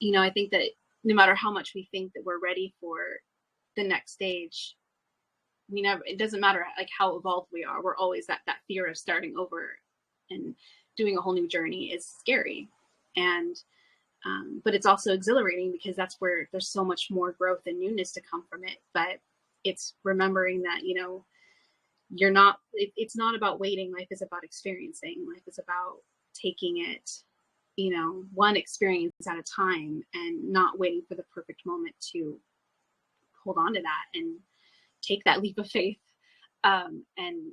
I think that no matter how much we think that we're ready for the next stage, it doesn't matter like how evolved we are, we're always that fear of starting over and doing a whole new journey is scary. And but it's also exhilarating, because that's where there's so much more growth and newness to come from it. But it's remembering that, it's not about waiting. Life is about experiencing. Life is about taking it, one experience at a time, and not waiting for the perfect moment to hold on to that and take that leap of faith. And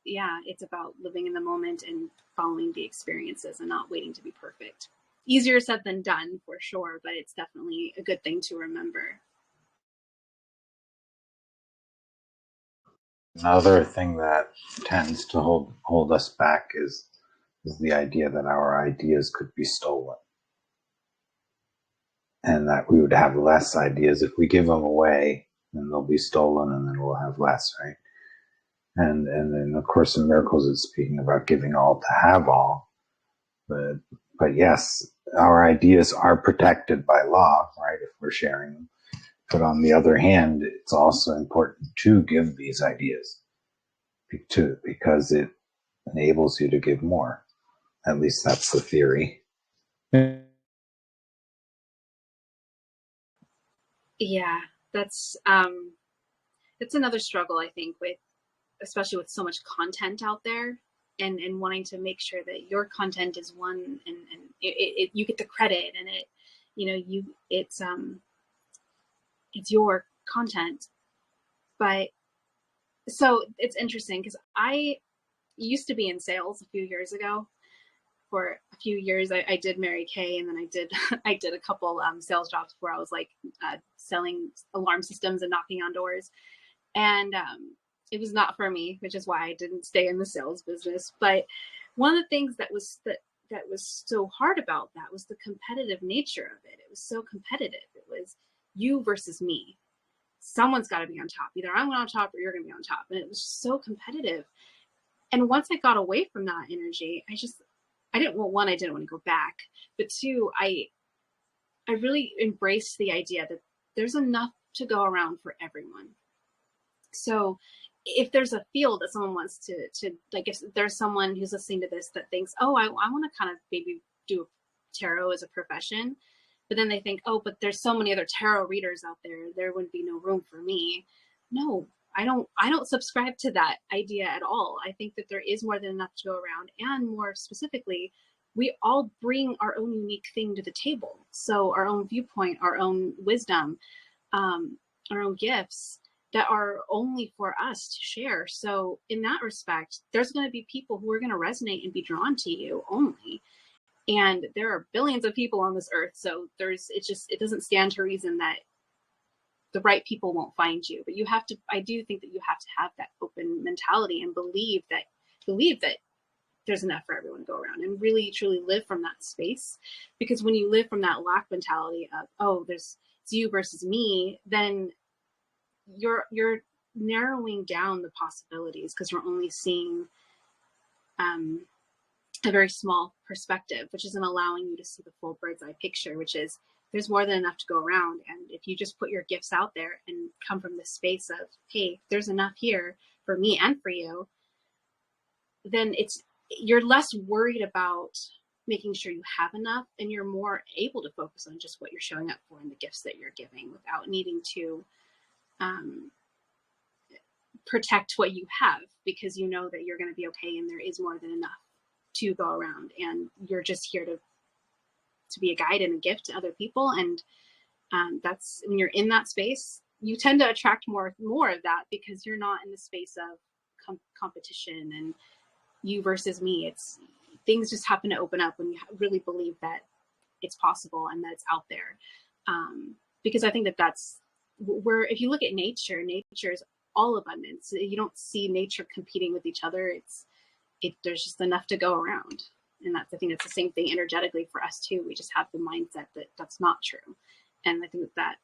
yeah, it's about living in the moment and following the experiences and not waiting to be perfect. Easier said than done, for sure, but it's definitely a good thing to remember.
Another thing that tends to hold us back is the idea that our ideas could be stolen, and that we would have less ideas if we give them away. Then they'll be stolen, and then we'll have less, right? And then, of course, in Miracles, it's speaking about giving all to have all. But yes, our ideas are protected by law, right? If we're sharing them. But on the other hand, it's also important to give these ideas because it enables you to give more. At least that's the theory.
Yeah, that's it's another struggle, I think, with especially with so much content out there, and wanting to make sure that your content is one, and you get the credit, and it's your content. But so it's interesting, because I used to be in sales a few years ago. For a few years, I did Mary Kay, and then I did I did a couple sales jobs where I was like selling alarm systems and knocking on doors, and it was not for me, which is why I didn't stay in the sales business. But one of the things that was so hard about that was the competitive nature of it. It was so competitive. It was you versus me. Someone's got to be on top. Either I'm on top or you're going to be on top. And it was so competitive. And once I got away from that energy, I didn't, well, one, I didn't want to go back, but two, I really embraced the idea that there's enough to go around for everyone. So if there's a field that someone wants to like, if there's someone who's listening to this that thinks, oh, I want to kind of maybe do tarot as a profession, but then they think, oh, but there's so many other tarot readers out there, there wouldn't be no room for me. No, I don't subscribe to that idea at all. I think that there is more than enough to go around, and more specifically, we all bring our own unique thing to the table. So our own viewpoint, our own wisdom, our own gifts that are only for us to share. So in that respect, there's going to be people who are going to resonate and be drawn to you only. And there are billions of people on this earth. So it doesn't stand to reason that the right people won't find you. But I do think that you have to have that open mentality and believe that there's enough for everyone to go around, and really truly live from that space. Because when you live from that lack mentality of, oh, it's you versus me, then you're narrowing down the possibilities, because you're only seeing a very small perspective, which isn't allowing you to see the full bird's eye picture, which is there's more than enough to go around. And if you just put your gifts out there and come from this space of, hey, there's enough here for me and for you, then you're less worried about making sure you have enough, and you're more able to focus on just what you're showing up for and the gifts that you're giving, without needing to protect what you have, because you know that you're going to be okay and there is more than enough to go around, and you're just here to be a guide and a gift to other people. And that's when you're in that space, you tend to attract more of that, because you're not in the space of competition and you versus me. Things just happen to open up when you really believe that it's possible and that it's out there. Because I think that's where, if you look at nature is all abundance. You don't see nature competing with each other. There's just enough to go around. And I think that's the same thing energetically for us too. We just have the mindset that that's not true. And I think that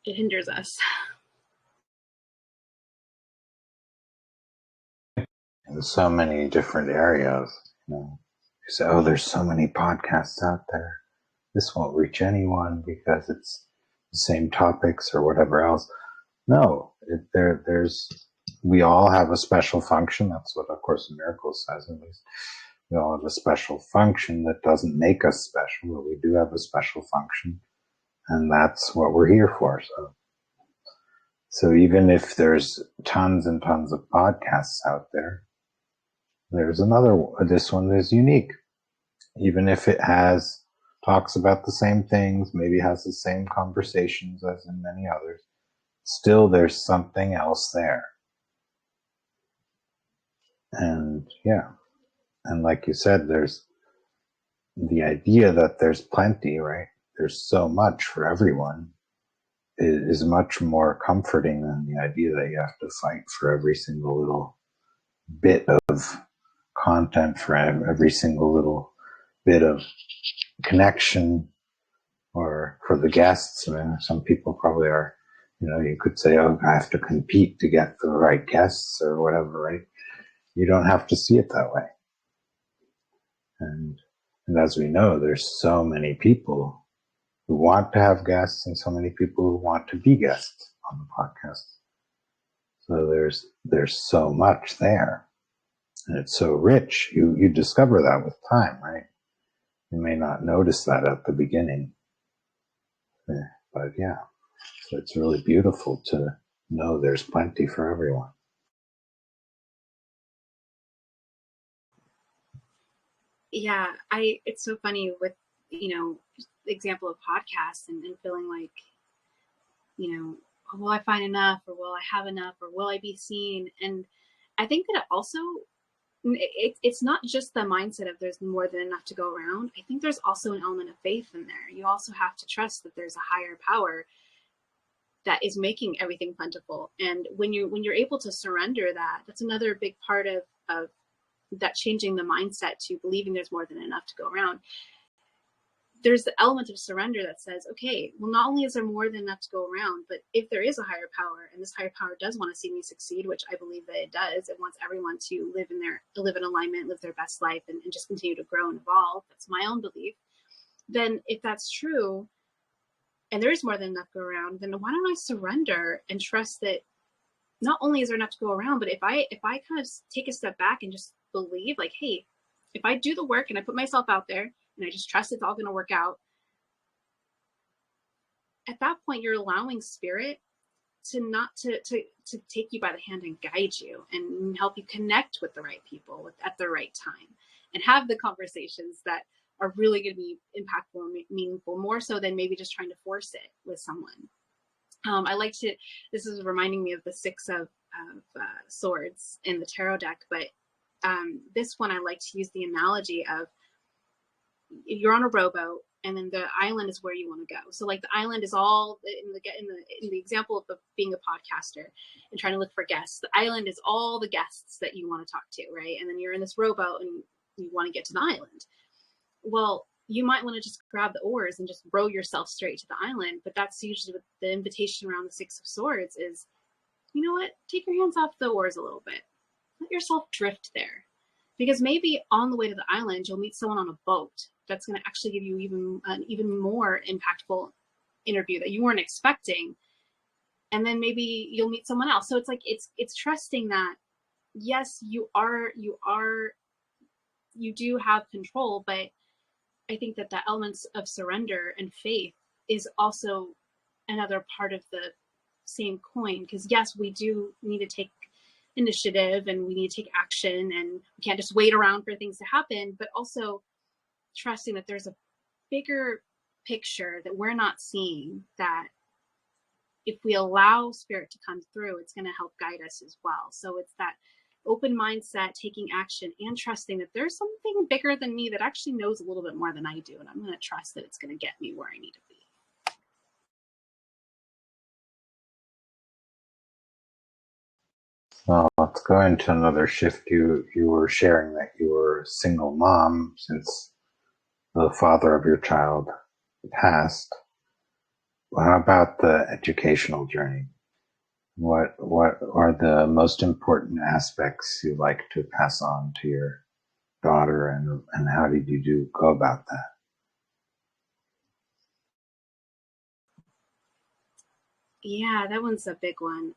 it hinders us.
In so many different areas, you say, oh, there's so many podcasts out there. This won't reach anyone because it's the same topics or whatever else. No, we all have a special function. That's what A Course in Miracles says, at least. We all have a special function that doesn't make us special, but we do have a special function, and that's what we're here for. So even if there's tons and tons of podcasts out there, there's this one is unique. Even if it talks about the same things, maybe has the same conversations as in many others, still there's something else there. And yeah, and like you said, there's the idea that there's plenty, right? There's so much for everyone. It is much more comforting than the idea that you have to fight for every single little bit of content, for every single little bit of connection, or for the guests. I mean, some people probably are, you could say, oh, I have to compete to get the right guests or whatever, right? You don't have to see it that way. And as we know, there's so many people who want to have guests and so many people who want to be guests on the podcast. So there's so much there, and it's so rich. You discover that with time, right? You may not notice that at the beginning, but yeah, so it's really beautiful to know there's plenty for everyone.
Yeah, it's so funny with, example of podcasts and feeling like, will I find enough, or will I have enough, or will I be seen? And I think that it's not just the mindset of there's more than enough to go around. I think there's also an element of faith in there. You also have to trust that there's a higher power that is making everything plentiful. And when you're able to surrender that's another big part of that, changing the mindset to believing there's more than enough to go around. There's the element of surrender that says, okay, well, not only is there more than enough to go around, but if there is a higher power, and this higher power does want to see me succeed, which I believe that it does, it wants everyone to live in alignment, live their best life, and just continue to grow and evolve. That's my own belief. Then if that's true, and there is more than enough to go around, then why don't I surrender and trust that not only is there enough to go around, but if I kind of take a step back and just believe, like, hey, if I do the work and I put myself out there and I just trust it's all going to work out, at that point, you're allowing spirit to take you by the hand and guide you and help you connect with the right people at the right time and have the conversations that are really going to be impactful and meaningful, more so than maybe just trying to force it with someone. I like to, this is reminding me of the Six of Swords in the tarot deck, but this one I like to use the analogy of, you're on a rowboat and then the island is where you want to go. So like the island is all in the example of being a podcaster and trying to look for guests. The island is all the guests that you want to talk to, right? And then you're in this rowboat and you want to get to the island. Well, you might want to just grab the oars and just row yourself straight to the island. But that's usually what the invitation around the Six of Swords is. You know what? Take your hands off the oars a little bit. Let yourself drift there. Because maybe on the way to the island, you'll meet someone on a boat that's going to actually give you even more impactful interview that you weren't expecting. And then maybe you'll meet someone else. So it's like, it's trusting that, yes, you do have control, but I think that the elements of surrender and faith is also another part of the same coin. Because yes, we do need to take initiative and we need to take action and we can't just wait around for things to happen, but also trusting that there's a bigger picture that we're not seeing, that if we allow spirit to come through, it's going to help guide us as well. So it's that open mindset, taking action and trusting that there's something bigger than me that actually knows a little bit more than I do. And I'm going to trust that it's going to get me where I need to be.
Well, let's go into another shift. You were sharing that you were a single mom since the father of your child passed. How about the educational journey? What are the most important aspects you like to pass on to your daughter, and how did you go about that?
Yeah, that one's a big one.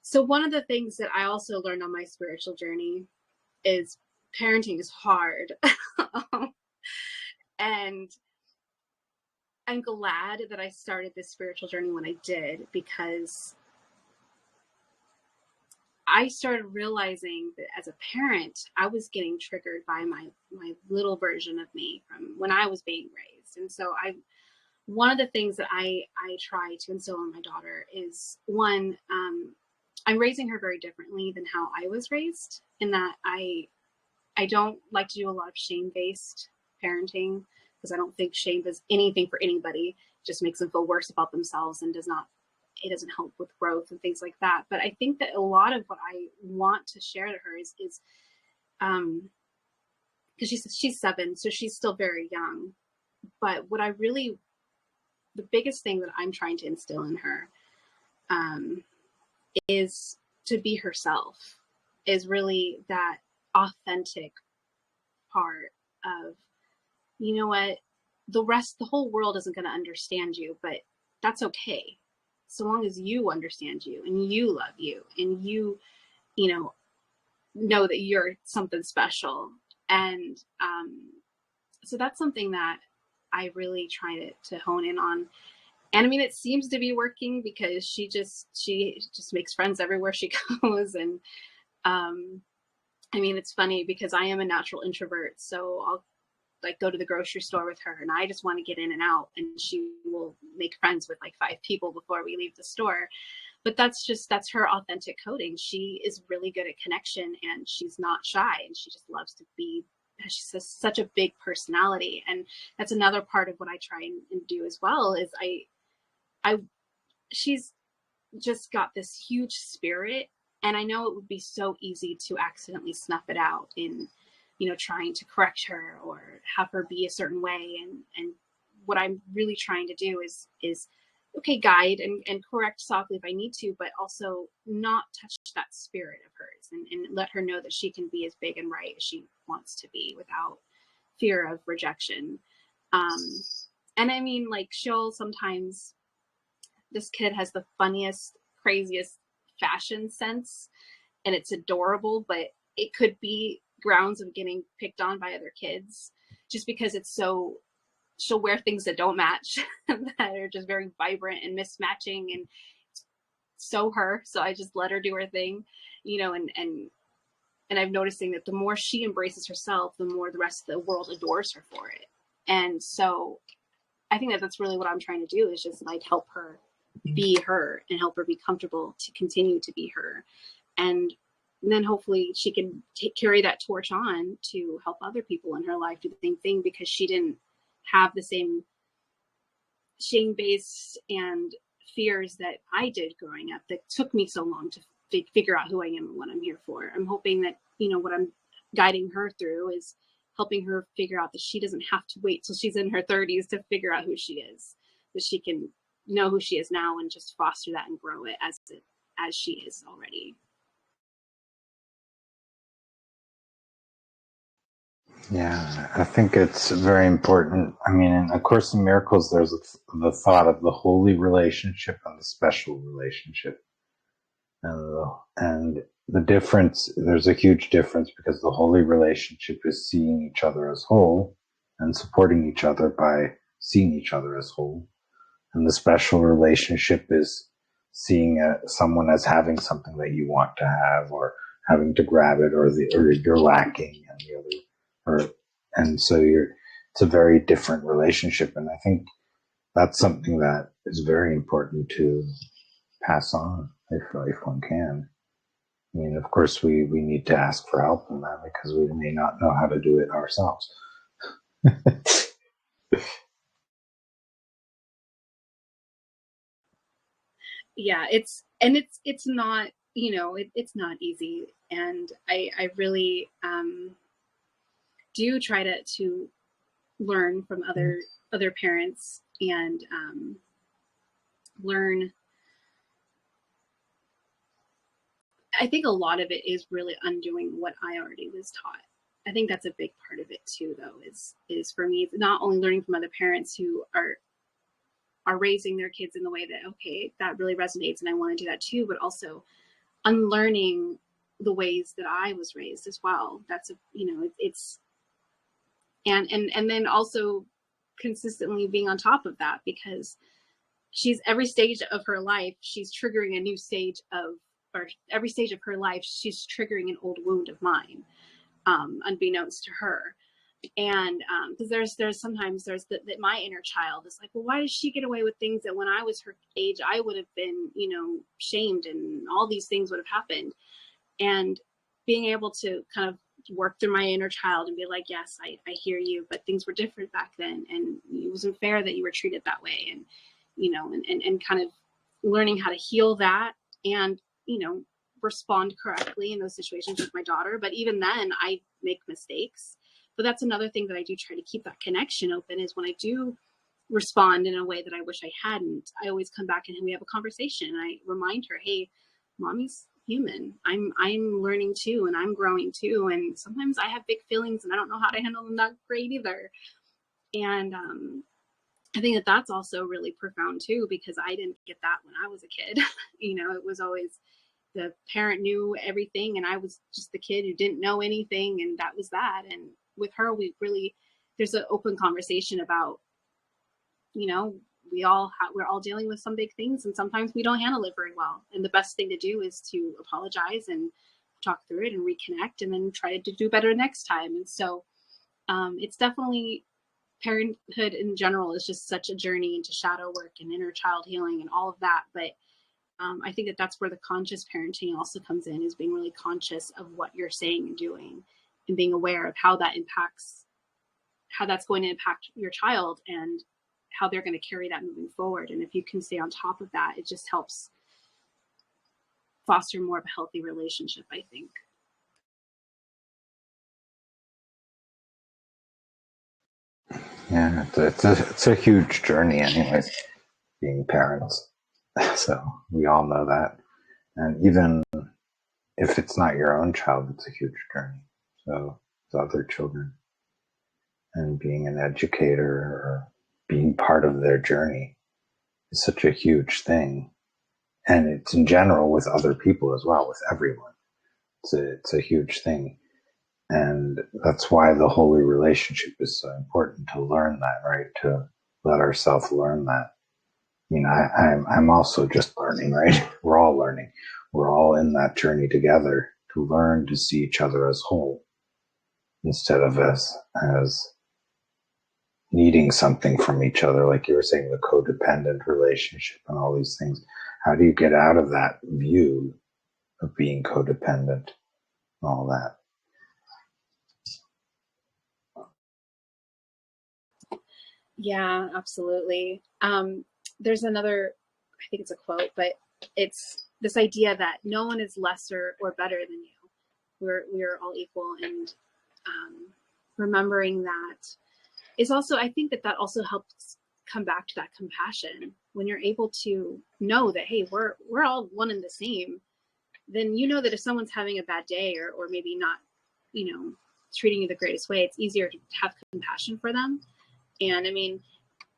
So one of the things that I also learned on my spiritual journey is parenting is hard. And I'm glad that I started this spiritual journey when I did, because I started realizing that as a parent, I was getting triggered by my little version of me from when I was being raised. And so one of the things that I try to instill in my daughter is, one, I'm raising her very differently than how I was raised, in that I don't like to do a lot of shame-based parenting, because I don't think shame does anything for anybody. It just makes them feel worse about themselves and it doesn't help with growth and things like that. But I think that a lot of what I want to share to her is because she's 7, so she's still very young. But the biggest thing that I'm trying to instill in her is to be herself, is really that authentic part of, you know what, the whole world isn't going to understand you, but that's okay. So long as you understand you and you love you and you know that you're something special. And so that's something that I really try to hone in on. And I mean, it seems to be working, because she just makes friends everywhere she goes. And I mean, it's funny because I am a natural introvert, so I'll like go to the grocery store with her and I just want to get in and out, and she will make friends with like 5 people before we leave the store. But that's her authentic coding. She is really good at connection, and she's not shy, and she just loves to be, she's such a big personality. And that's another part of what I try and do as well, is she's just got this huge spirit, and I know it would be so easy to accidentally snuff it out in, trying to correct her or have her be a certain way. And what I'm really trying to do is okay, guide and correct softly if I need to, but also not touch that spirit of hers, and let her know that she can be as big and right as she wants to be without fear of rejection. And I mean, like, this kid has the funniest, craziest fashion sense, and it's adorable, but it could be grounds of getting picked on by other kids, just because she'll wear things that don't match that are just very vibrant and mismatching, so her. So I just let her do her thing, you know, and I'm noticing that the more she embraces herself, the more the rest of the world adores her for it. And so I think that that's really what I'm trying to do, is just like help her be her and help her be comfortable to continue to be her. And then hopefully she can carry that torch on to help other people in her life do the same thing, because she didn't have the same shame-based and fears that I did growing up that took me so long to figure out who I am and what I'm here for. I'm hoping that, you know, what I'm guiding her through is helping her figure out that she doesn't have to wait till she's in her 30s to figure out who she is, that she can know who she is now and just foster that and grow it as she is already.
Yeah, I think it's very important. I mean, in A Course in Miracles, there's the thought of the holy relationship and the special relationship. And the difference, there's a huge difference, because the holy relationship is seeing each other as whole and supporting each other by seeing each other as whole. And the special relationship is seeing someone as having something that you want to have, or having to grab it, or you're lacking, and the other, and so it's a very different relationship. And I think that's something that is very important to pass on if one can. I mean, of course, we need to ask for help in that, because we may not know how to do it ourselves.
Yeah, it's not, you know, it's not easy. And I really do try to learn from other parents and learn. I think a lot of it is really undoing what I already was taught. I think that's a big part of it too, though, is for me, it's not only learning from other parents who are raising their kids in the way that, okay, that really resonates and I want to do that too, but also unlearning the ways that I was raised as well. That's a, you know, it's and then also consistently being on top of that, because she's every stage of her life, she's triggering a new stage of, or every stage of her life, she's triggering an old wound of mine, unbeknownst to her. And because there's sometimes there's that my inner child is like, well, why does she get away with things that when I was her age, I would have been, you know, shamed and all these things would have happened. And being able to kind of work through my inner child and be like, yes, I hear you, but things were different back then, and it wasn't fair that you were treated that way. And, you know, and kind of learning how to heal that and, you know, respond correctly in those situations with my daughter. But even then I make mistakes. But that's another thing that I do try to keep that connection open, is when I do respond in a way that I wish I hadn't, I always come back and we have a conversation. And I remind her, hey, mommy's human. I'm learning too, and I'm growing too. And sometimes I have big feelings and I don't know how to handle them that great either. And I think that that's also really profound too, because I didn't get that when I was a kid. You know, it was always the parent knew everything and I was just the kid who didn't know anything, and that was that. And with her, there's an open conversation about, you know, we're all dealing with some big things, and sometimes we don't handle it very well. And the best thing to do is to apologize and talk through it and reconnect, and then try to do better next time. And so it's definitely, parenthood in general is just such a journey into shadow work and inner child healing and all of that. But I think that that's where the conscious parenting also comes in, is being really conscious of what you're saying and doing, and being aware of how that's going to impact your child and how they're going to carry that moving forward. And if you can stay on top of that, it just helps foster more of a healthy relationship, I think.
Yeah, it's a huge journey anyways, being parents. So we all know that. And even if it's not your own child, it's a huge journey. So it's other children. And being an educator or being part of their journey is such a huge thing. And it's in general with other people as well, with everyone. It's a huge thing. And that's why the holy relationship is so important, to learn that, right? To let ourselves learn that. I mean, I'm also just learning, right? We're all learning. We're all in that journey together to learn to see each other as whole instead of as needing something from each other, like you were saying, the codependent relationship and all these things. How do you get out of that view of being codependent and all that?
Yeah, absolutely. There's another, I think it's a quote, but it's this idea that no one is lesser or better than you. We're all equal, and remembering that is also, I think that also helps come back to that compassion. When you're able to know that, hey, we're all one and the same, then you know that if someone's having a bad day, or maybe not, treating you the greatest way, it's easier to have compassion for them. And I mean,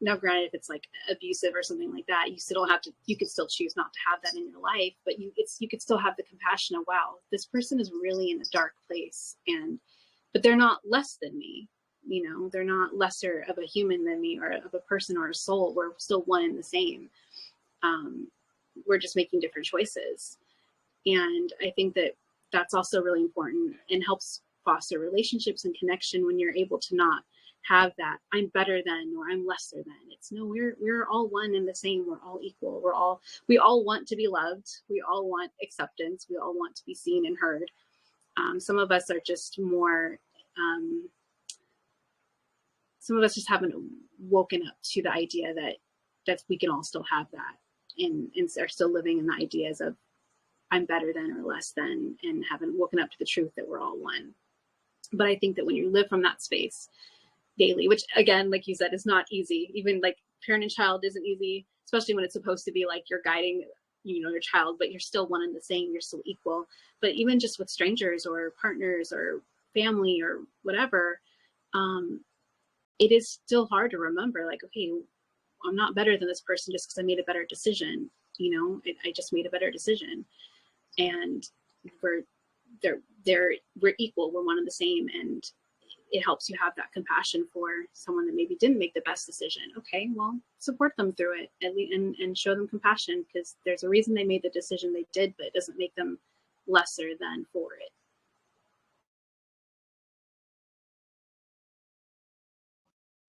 now granted, if it's like abusive or something like that, you still have to, you could still choose not to have that in your life, but you could still have the compassion of, wow, this person is really in a dark place, but they're not less than me. They're not lesser of a human than me, or of a person or a soul. We're still one and the same. We're just making different choices. And I think that that's also really important and helps foster relationships and connection, when you're able to not have that I'm better than or I'm lesser than. It's no, we're all one and the same. We're all equal. We all want to be loved. We all want acceptance. We all want to be seen and heard. Some of us are just more, some of us just haven't woken up to the idea that we can all still have that, and are still living in the ideas of I'm better than or less than, and haven't woken up to the truth that we're all one. But I think that when you live from that space daily, which again, like you said, is not easy. Even like parent and child isn't easy, especially when it's supposed to be like you're guiding, your child, but you're still one and the same. You're still equal. But even just with strangers or partners or family or whatever, it is still hard to remember, like, okay, I'm not better than this person just because I made a better decision. I just made a better decision, and we're we're equal. We're one and the same, and it helps you have that compassion for someone that maybe didn't make the best decision. Okay, well, support them through it, and show them compassion, because there's a reason they made the decision they did, but it doesn't make them lesser than for it.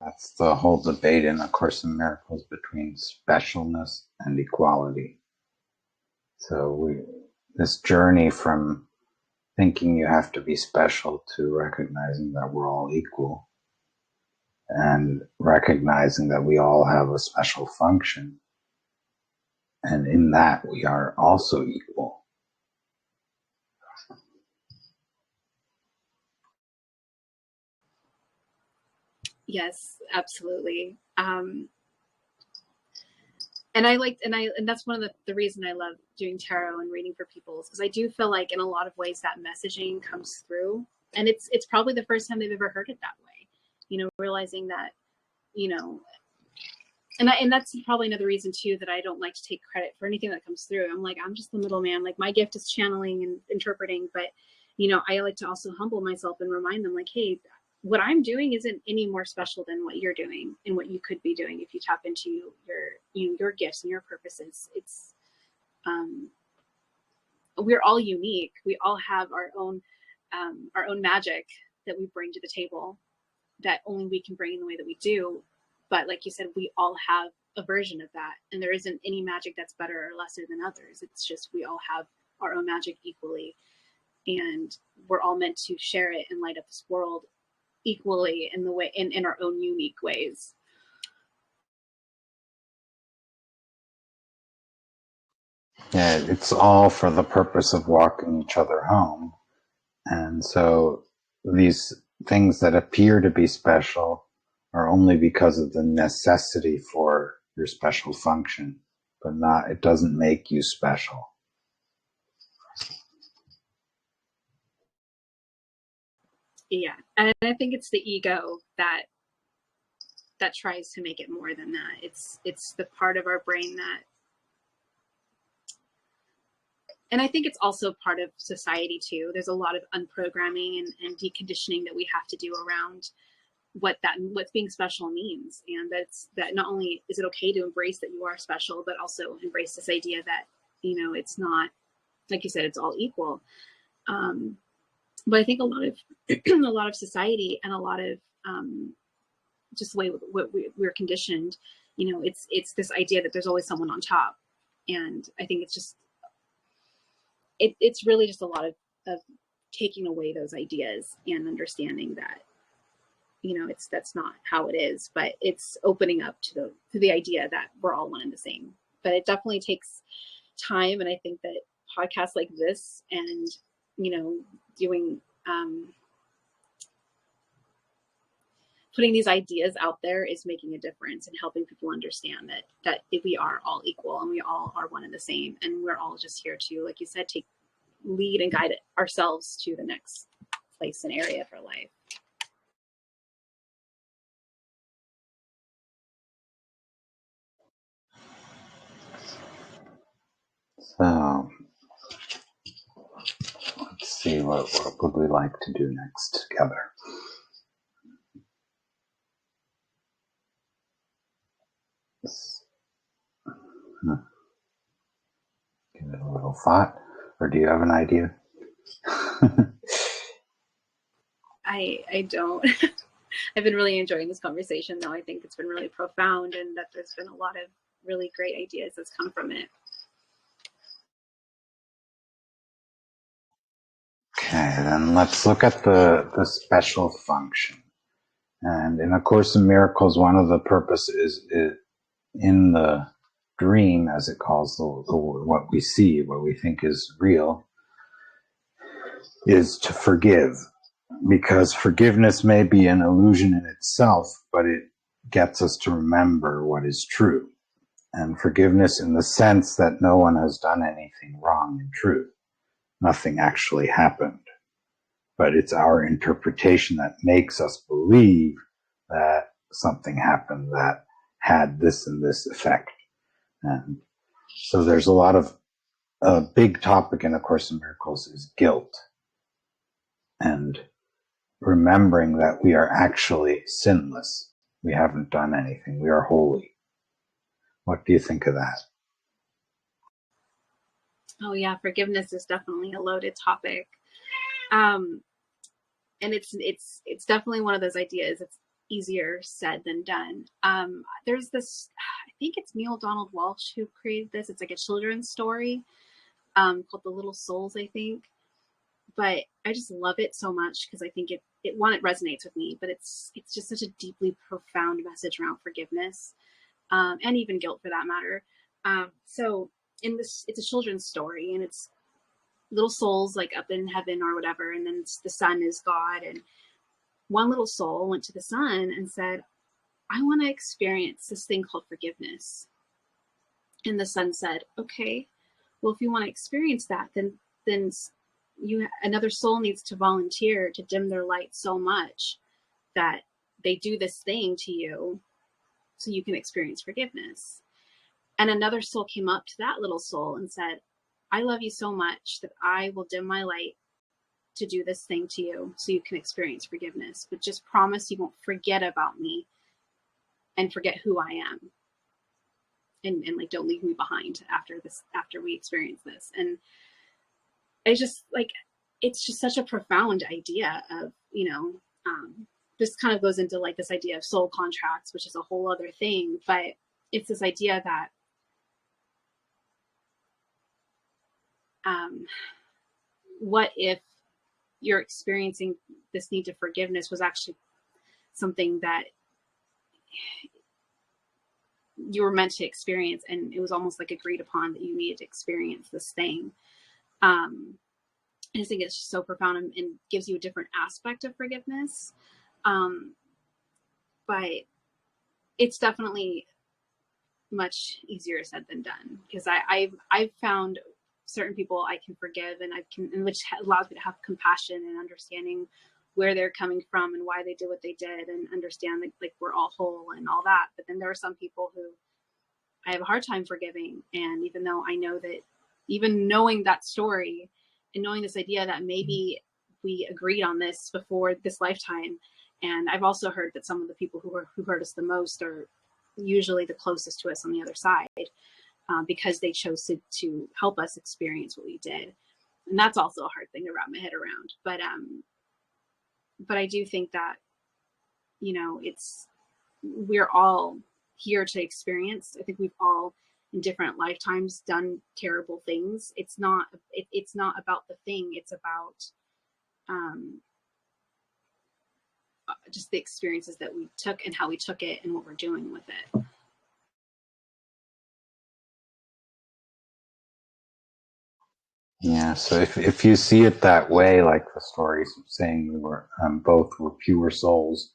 That's the whole debate in A Course in Miracles between specialness and equality. So this journey from thinking you have to be special to recognizing that we're all equal, and recognizing that we all have a special function, and in that we are also equal.
Yes, absolutely. And that's one of the reason I love doing tarot and reading for people, is because I do feel like in a lot of ways that messaging comes through, and it's probably the first time they've ever heard it that way. Realizing that, and that's probably another reason too that I don't like to take credit for anything that comes through. I'm like, I'm just the middleman. Like, my gift is channeling and interpreting, but I like to also humble myself and remind them, like, hey, what I'm doing isn't any more special than what you're doing and what you could be doing if you tap into your gifts and your purposes. It's we're all unique. We all have our own magic that we bring to the table, that only we can bring in the way that we do. But like you said, we all have a version of that, and there isn't any magic that's better or lesser than others. It's just we all have our own magic equally, and we're all meant to share it and light up this world equally in our own unique ways.
Yeah, it's all for the purpose of walking each other home. And so these things that appear to be special are only because of the necessity for your special function, but it doesn't make you special.
Yeah, and I think it's the ego that tries to make it more than that. It's the part of our brain that, and I think it's also part of society too. There's a lot of unprogramming and deconditioning that we have to do around what being special means. And that not only is it okay to embrace that you are special, but also embrace this idea that, it's not, like you said, it's all equal. But I think a lot of society and a lot of just the way what we're conditioned, it's this idea that there's always someone on top. And I think it's just, it's really just a lot of taking away those ideas and understanding that, that's not how it is, but it's opening up to the idea that we're all one and the same. But it definitely takes time. And I think that podcasts like this and, doing, putting these ideas out there is making a difference and helping people understand that we are all equal and we all are one and the same. And we're all just here to, like you said, take lead and guide ourselves to the next place and area of our life.
So let's see, what would we like to do next together? Give it a little thought, or do you have an idea?
I don't. I've been really enjoying this conversation, though. I think it's been really profound, and that there's been a lot of really great ideas that's come from it.
Okay, then let's look at the special function. And in A Course in Miracles, one of the purposes is in the dream, as it calls what we see, what we think is real, is to forgive. Because forgiveness may be an illusion in itself, but it gets us to remember what is true. And forgiveness in the sense that no one has done anything wrong in truth. Nothing actually happened. But it's our interpretation that makes us believe that something happened that had this and this effect. And so there's a big topic in A Course in Miracles is guilt. And remembering that we are actually sinless. We haven't done anything. We are holy. What do you think of that?
Oh yeah, forgiveness is definitely a loaded topic. And it's definitely one of those ideas. It's easier said than done. There's this, I think it's Neil Donald Walsh who created this. It's like a children's story called The Little Souls, I think. But I just love it so much because I think it resonates with me, but it's just such a deeply profound message around forgiveness, and even guilt for that matter. So in this, it's a children's story, and it's little souls like up in heaven or whatever, and then the sun is God, and one little soul went to the sun and said, I want to experience this thing called forgiveness. And the sun said, okay, well, if you want to experience that, then another soul needs to volunteer to dim their light so much that they do this thing to you so you can experience forgiveness. And another soul came up to that little soul and said, I love you so much that I will dim my light to do this thing to you so you can experience forgiveness, but just promise you won't forget about me and forget who I am. And like, don't leave me behind after we experience this. And it's just like, it's just such a profound idea of, this kind of goes into like this idea of soul contracts, which is a whole other thing, but it's this idea that what if you're experiencing this need to forgiveness was actually something that you were meant to experience, and it was almost like agreed upon that you needed to experience this thing. I just think it's just so profound and gives you a different aspect of forgiveness. But it's definitely much easier said than done, because I've found certain people I can forgive, and which allows me to have compassion and understanding where they're coming from and why they did what they did, and understand that like we're all whole and all that. But then there are some people who I have a hard time forgiving. And even though I know that, even knowing that story and knowing this idea that maybe we agreed on this before this lifetime, And I've also heard that some of the people who hurt us the most are usually the closest to us on the other side, because they chose to help us experience what we did. And that's also a hard thing to wrap my head around. But I do think that, you know, we're all here to experience. I think we've all in different lifetimes done terrible things. It's not about the thing. It's about just the experiences that we took and how we took it and what we're doing with it.
Yeah, so if you see it that way, like the stories saying we were both were pure souls,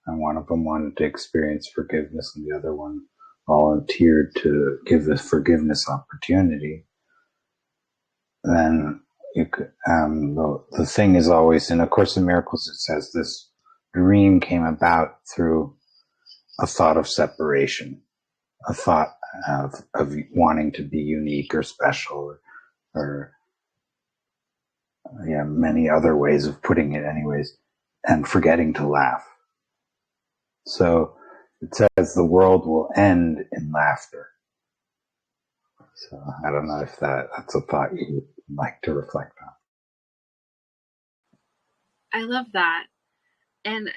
and one of them wanted to experience forgiveness, and the other one volunteered to give the forgiveness opportunity, then you could, the thing is always in A Course in Miracles. It says this dream came about through a thought of separation, a thought of wanting to be unique or special, or yeah, many other ways of putting it anyways, and forgetting to laugh. So it says the world will end in laughter. So I don't know if that's a thought you would like to reflect on.
I love that. And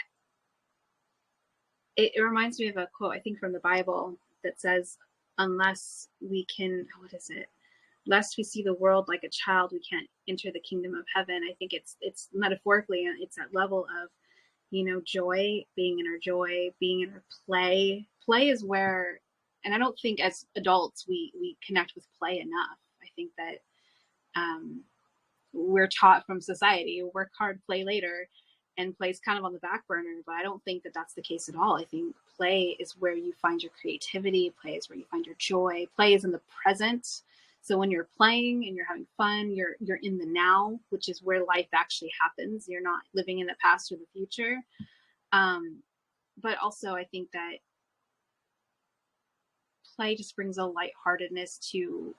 it reminds me of a quote, I think from the Bible, that says, unless we can, what is it? Lest we see the world like a child, we can't enter the kingdom of heaven. I think it's metaphorically, it's that level of, you know, joy, being in our joy, being in our play. Play is where, and I don't think as adults we connect with play enough. I think that we're taught from society, work hard, play later, and play's kind of on the back burner. But I don't think that that's the case at all. I think play is where you find your creativity. Play is where you find your joy. Play is in the present. So when you're playing and you're having fun, you're in the now, which is where life actually happens. You're not living in the past or the future. But also I think that play just brings a lightheartedness to,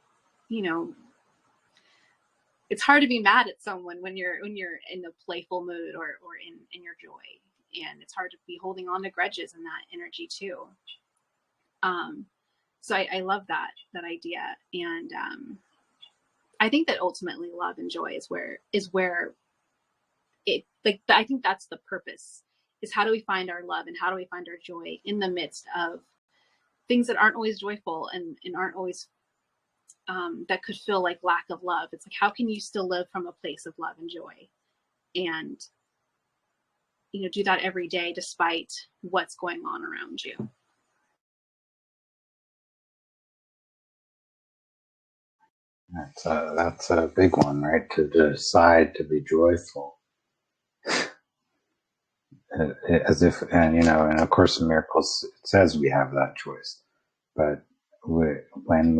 you know, it's hard to be mad at someone when you're in a playful mood or in your joy. And it's hard to be holding on to grudges in that energy too. So I love that idea. And I think that ultimately love and joy is where it, like, I think that's the purpose, is how do we find our love and how do we find our joy in the midst of things that aren't always joyful and aren't always that could feel like lack of love. It's like, how can you still live from a place of love and joy, and, you know, do that every day despite what's going on around you.
That's a big one, right? To decide to be joyful, as if, and you know, in A Course in Miracles, it says we have that choice, but when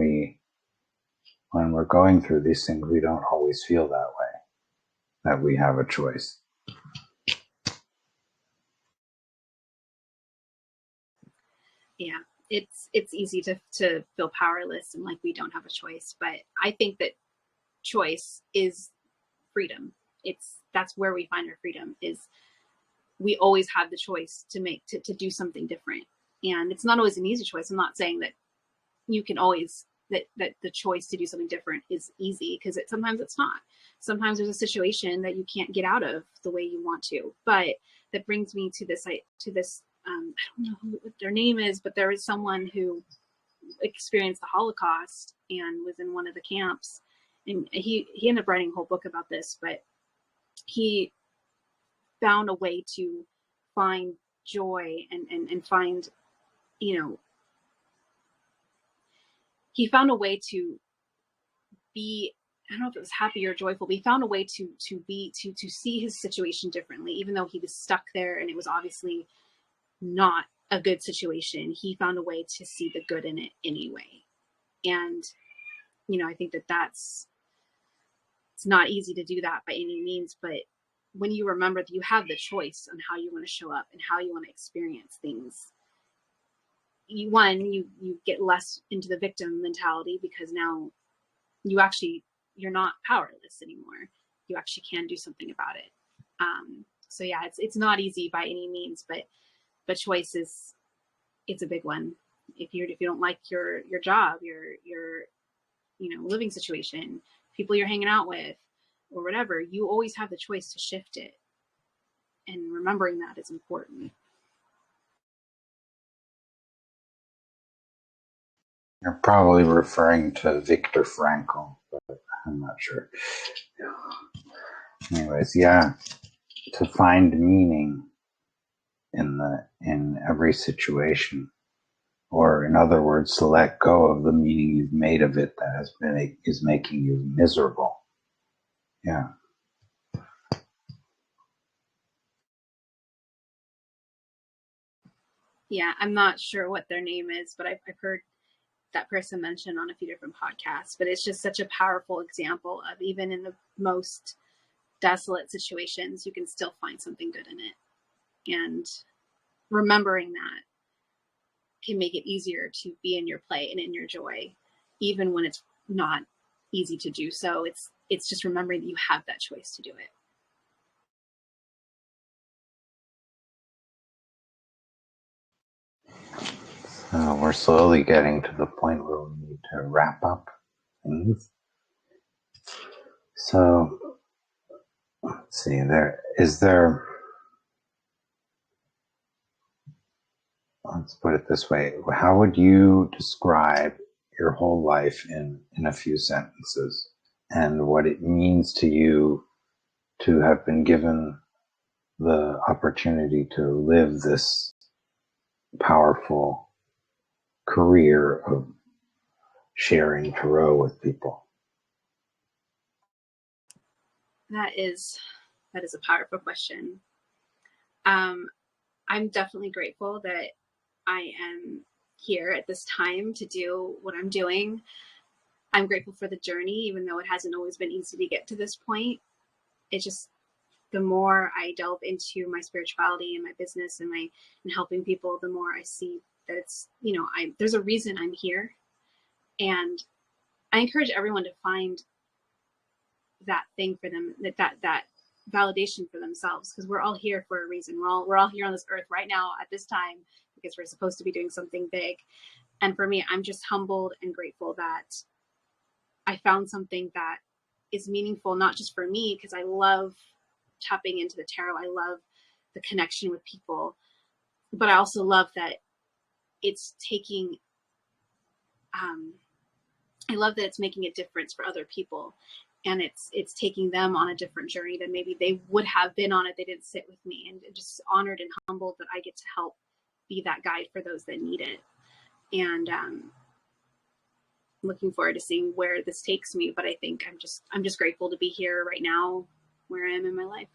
we're going through these things, we don't always feel that way, that we have a choice.
Yeah, it's easy to feel powerless and like we don't have a choice, but I think that choice is freedom. That's where we find our freedom, is we always have the choice to make to do something different. And it's not always an easy choice. I'm not saying that you can always that the choice to do something different is easy, because sometimes it's not. Sometimes there's a situation that you can't get out of the way you want to. But that brings me to this I don't know what their name is, but there is someone who experienced the Holocaust and was in one of the camps, and he ended up writing a whole book about this, but he found a way to find joy and find, you know, he found a way to be, I don't know if it was happy or joyful, but he found a way to see his situation differently, even though he was stuck there and it was obviously not a good situation. He found a way to see the good in it anyway. And, you know, I think it's not easy to do that by any means, but when you remember that you have the choice on how you want to show up and how you want to experience things, you get less into the victim mentality, because now you're not powerless anymore. You actually can do something about it. So yeah, it's not easy by any means, but choice is, it's a big one. If you don't like your job, your living situation, people you're hanging out with, or whatever, you always have the choice to shift it. And remembering that is important.
You're probably referring to Viktor Frankl, but I'm not sure. Anyways, yeah, to find meaning in every situation, or in other words, to let go of the meaning you've made of it that is making you miserable. Yeah.
Yeah, I'm not sure what their name is, but I've heard that person mentioned on a few different podcasts. But it's just such a powerful example of, even in the most desolate situations, you can still find something good in it. And remembering that can make it easier to be in your play and in your joy, even when it's not easy to do so. It's just remembering that you have that choice to do it.
We're slowly getting to the point where we need to wrap up things. So, let's see, let's put it this way. How would you describe your whole life in a few sentences, and what it means to you to have been given the opportunity to live this powerful career of sharing tarot with people?
That is a powerful question. I'm definitely grateful that I am here at this time to do what I'm doing. I'm grateful for the journey, even though it hasn't always been easy to get to this point. It just, the more I delve into my spirituality and my business and helping people, the more I see that it's, there's a reason I'm here. And I encourage everyone to find that thing for them, that validation for themselves, because we're all here for a reason. We're all here on this earth right now at this time because we're supposed to be doing something big. And for me, I'm just humbled and grateful that I found something that is meaningful, not just for me, because I love tapping into the tarot. I love the connection with people, but I also love that it's taking, I love that it's making a difference for other people. And it's taking them on a different journey than maybe they would have been on if they didn't sit with me. And just honored and humbled that I get to help be that guide for those that need it. And looking forward to seeing where this takes me. But I think I'm just grateful to be here right now where I am in my life.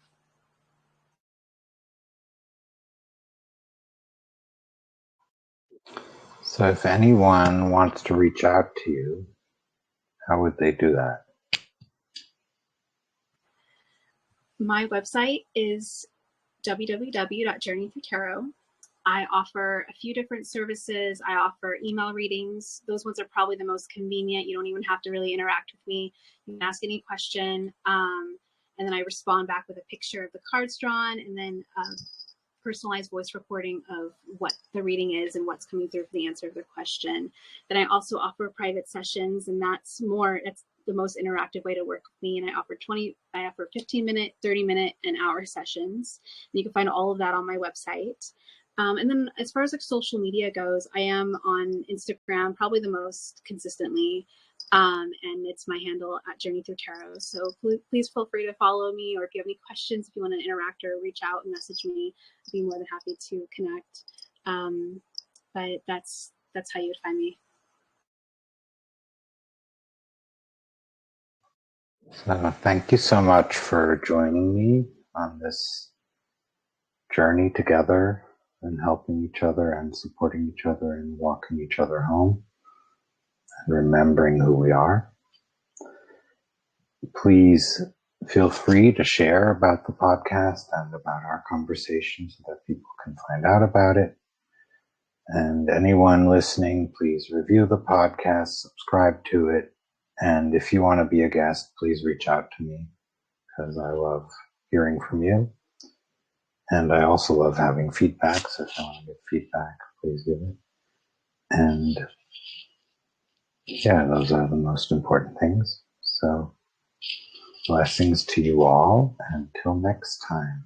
So if anyone wants to reach out to you, how would they do that?
My website is www.journeythroughtarot. I offer a few different services. I offer email readings. Those ones are probably the most convenient. You don't even have to really interact with me. You can ask any question, and then I respond back with a picture of the cards drawn, and then personalized voice recording of what the reading is and what's coming through for the answer of the question. Then I also offer private sessions, and that's the most interactive way to work with me. And I offer 15-minute, 30-minute, and hour sessions. And you can find all of that on my website. And then as far as like social media goes, I am on Instagram, probably the most consistently. And it's my handle at Journey Through Tarot. So please feel free to follow me, or if you have any questions, if you want to interact or reach out and message me, I'd be more than happy to connect. But that's how you would find me.
So thank you so much for joining me on this journey together and helping each other and supporting each other and walking each other home and remembering who we are. Please feel free to share about the podcast and about our conversation so that people can find out about it. And anyone listening, please review the podcast, subscribe to it. And if you want to be a guest, please reach out to me, because I love hearing from you. And I also love having feedback, so if you want to give feedback, please give it. And yeah, those are the most important things. So blessings to you all. Until next time.